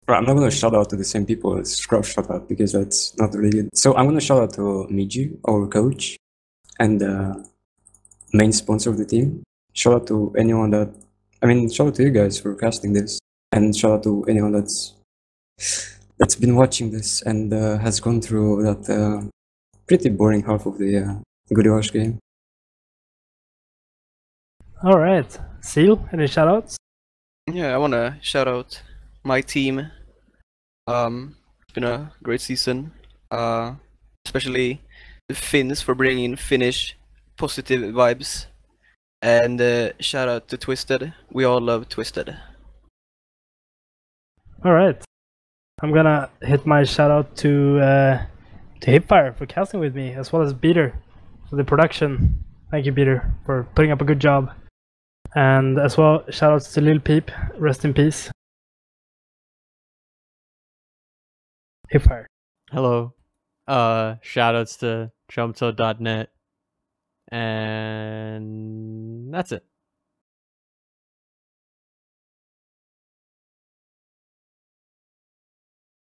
Right, I'm not gonna shout out to the same people as Scruff shout out because that's not really good. So I'm gonna shout out to Miju, our coach, and main sponsor of the team. Shout out to anyone that, shout out to you guys for casting this, and shout out to anyone that's been watching this and has gone through that pretty boring half of the Goody Rush game. Alright. Seal, any shoutouts? Yeah, I wanna shout out my team. It's been a great season. Especially the Finns for bringing in Finnish positive vibes. And shout out to Twisted. We all love Twisted. Alright. I'm gonna hit my shoutout to HiipFire for casting with me, as well as Peter for the production. Thank you, Peter, for putting up a good job. And as well, shoutouts to Lil Peep, rest in peace. HiipFire. Hello. Shoutouts to jumpto.net. And that's it.